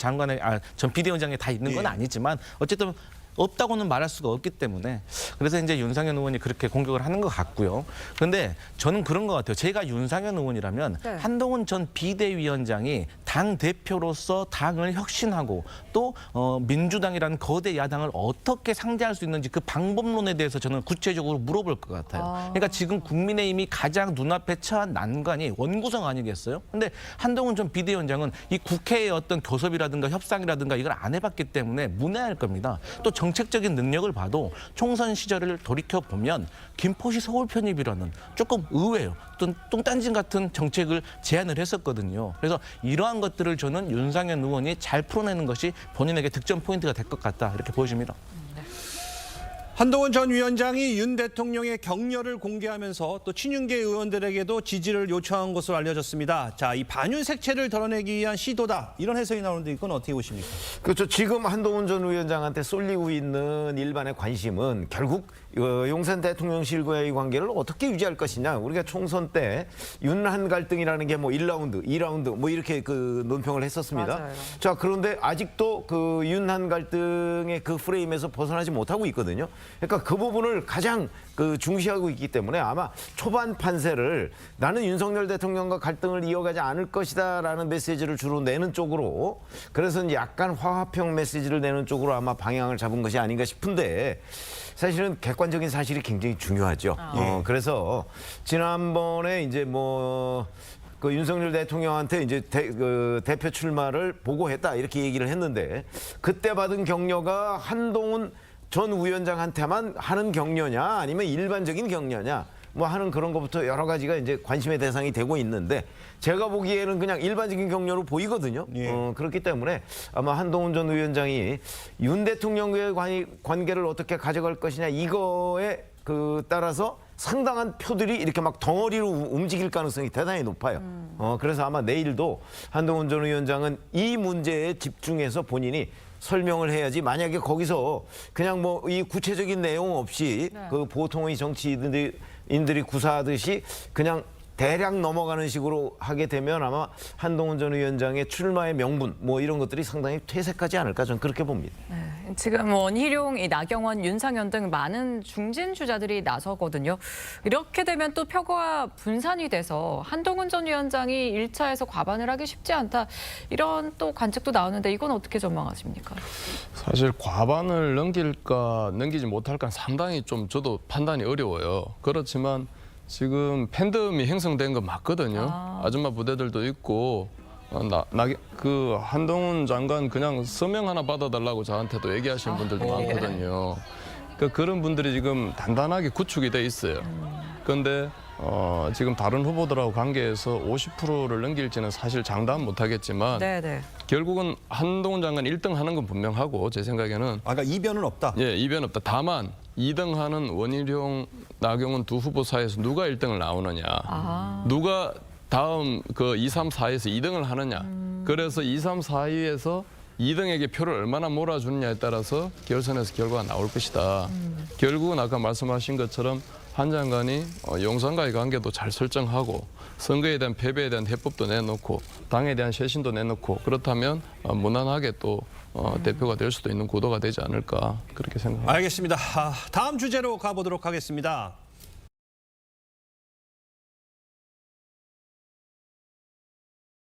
S: 비대위원장에 다 있는 건 아니지만 어쨌든 없다고는 말할 수가 없기 때문에 그래서 이제 윤상현 의원이 그렇게 공격을 하는 것 같고요. 그런데 저는 그런 것 같아요. 제가 윤상현 의원이라면
L: 네.
S: 한동훈 전 비대위원장이 당 대표로서 당을 혁신하고 또 민주당이라는 거대 야당을 어떻게 상대할 수 있는지 그 방법론에 대해서 저는 구체적으로 물어볼 것 같아요. 그러니까 지금 국민의힘이 가장 눈앞에 처한 난관이 원구성 아니겠어요? 근데 한동훈 전 비대위원장은 이 국회의 어떤 교섭이라든가 협상이라든가 이걸 안 해봤기 때문에 문외할 겁니다. 또 정책적인 능력을 봐도 총선 시절을 돌이켜보면 김포시 서울 편입이라는 조금 의외요. 또 뚱딴진 같은 정책을 제안을 했었거든요. 그래서 이러한 것들을 저는 윤상현 의원이 잘 풀어내는 것이 본인에게 득점 포인트가 될 것 같다 이렇게 보여집니다.
R: 한동훈 전 위원장이 윤 대통령의 격려를 공개하면서 또 친윤계 의원들에게도 지지를 요청한 것으로 알려졌습니다. 자, 이 반윤 색채를 드러내기 위한 시도다. 이런 해석이 나오는데 이건 어떻게 보십니까?
N: 그렇죠. 지금 한동훈 전 위원장한테 쏠리고 있는 일반의 관심은 결국 용산 대통령실과의 관계를 어떻게 유지할 것이냐. 우리가 총선 때 윤한 갈등이라는 게 뭐 1라운드, 2라운드 뭐 이렇게 그 논평을 했었습니다.
L: 맞아요.
N: 자, 그런데 아직도 그 윤한 갈등의 그 프레임에서 벗어나지 못하고 있거든요. 그러니까 그 부분을 가장 그 중시하고 있기 때문에 아마 초반 판세를 나는 윤석열 대통령과 갈등을 이어가지 않을 것이다라는 메시지를 주로 내는 쪽으로, 그래서 이제 약간 화합형 메시지를 내는 쪽으로 아마 방향을 잡은 것이 아닌가 싶은데, 사실은 객관적인 사실이 굉장히 중요하죠. 그래서 지난번에 이제 뭐 그 윤석열 대통령한테 이제 대표 출마를 보고했다 이렇게 얘기를 했는데, 그때 받은 격려가 한동훈 전 위원장한테만 하는 격려냐 아니면 일반적인 격려냐 뭐 하는 그런 것부터 여러 가지가 이제 관심의 대상이 되고 있는데, 제가 보기에는 그냥 일반적인 격려로 보이거든요. 그렇기 때문에 아마 한동훈 전 위원장이 윤 대통령과의 관계를 어떻게 가져갈 것이냐 이거에 따라서 상당한 표들이 이렇게 막 덩어리로 움직일 가능성이 대단히 높아요. 그래서 아마 내일도 한동훈 전 위원장은 이 문제에 집중해서 본인이 설명을 해야지, 만약에 거기서 그냥 뭐 이 구체적인 내용 없이 그 보통의 정치인들이 구사하듯이 그냥 대략 넘어가는 식으로 하게 되면 아마 한동훈 전 위원장의 출마의 명분 뭐 이런 것들이 상당히 퇴색하지 않을까, 저는 그렇게 봅니다.
L: 네, 지금 원희룡, 나경원, 윤상현 등 많은 중진 주자들이 나서거든요. 이렇게 되면 또 표가 분산이 돼서 한동훈 전 위원장이 1차에서 과반을 하기 쉽지 않다, 이런 또 관측도 나오는데 이건 어떻게 전망하십니까?
O: 사실 과반을 넘길까 넘기지 못할까 상당히 좀 저도 판단이 어려워요. 그렇지만 지금 팬덤이 형성된 건 맞거든요. 아줌마 부대들도 있고, 그 한동훈 장관 그냥 서명 하나 받아달라고 저한테도 얘기하시는 분들도 많거든요. 그러니까 그런 분들이 지금 단단하게 구축이 돼 있어요. 그런데 지금 다른 후보들하고 관계에서 50%를 넘길지는 사실 장담 못하겠지만, 결국은 한동훈 장관 1등 하는 건 분명하고, 제 생각에는.
R: 그러니까 이변은 없다.
O: 예, 이변 없다. 다만 2등 하는 원희룡, 나경원 두 후보 사이에서 누가 1등을 나오느냐, 누가 다음 그 2, 3, 4에서 2등을 하느냐. 그래서 2, 3, 4위에서 2등에게 표를 얼마나 몰아주느냐에 따라서 결선에서 결과가 나올 것이다. 결국은 아까 말씀하신 것처럼 한 장관이 용산과의 관계도 잘 설정하고, 선거에 대한 패배에 대한 해법도 내놓고, 당에 대한 쇄신도 내놓고, 그렇다면 무난하게 또 대표가 될 수도 있는 구도가 되지 않을까, 그렇게 생각합니다.
R: 알겠습니다. 다음 주제로 가보도록 하겠습니다.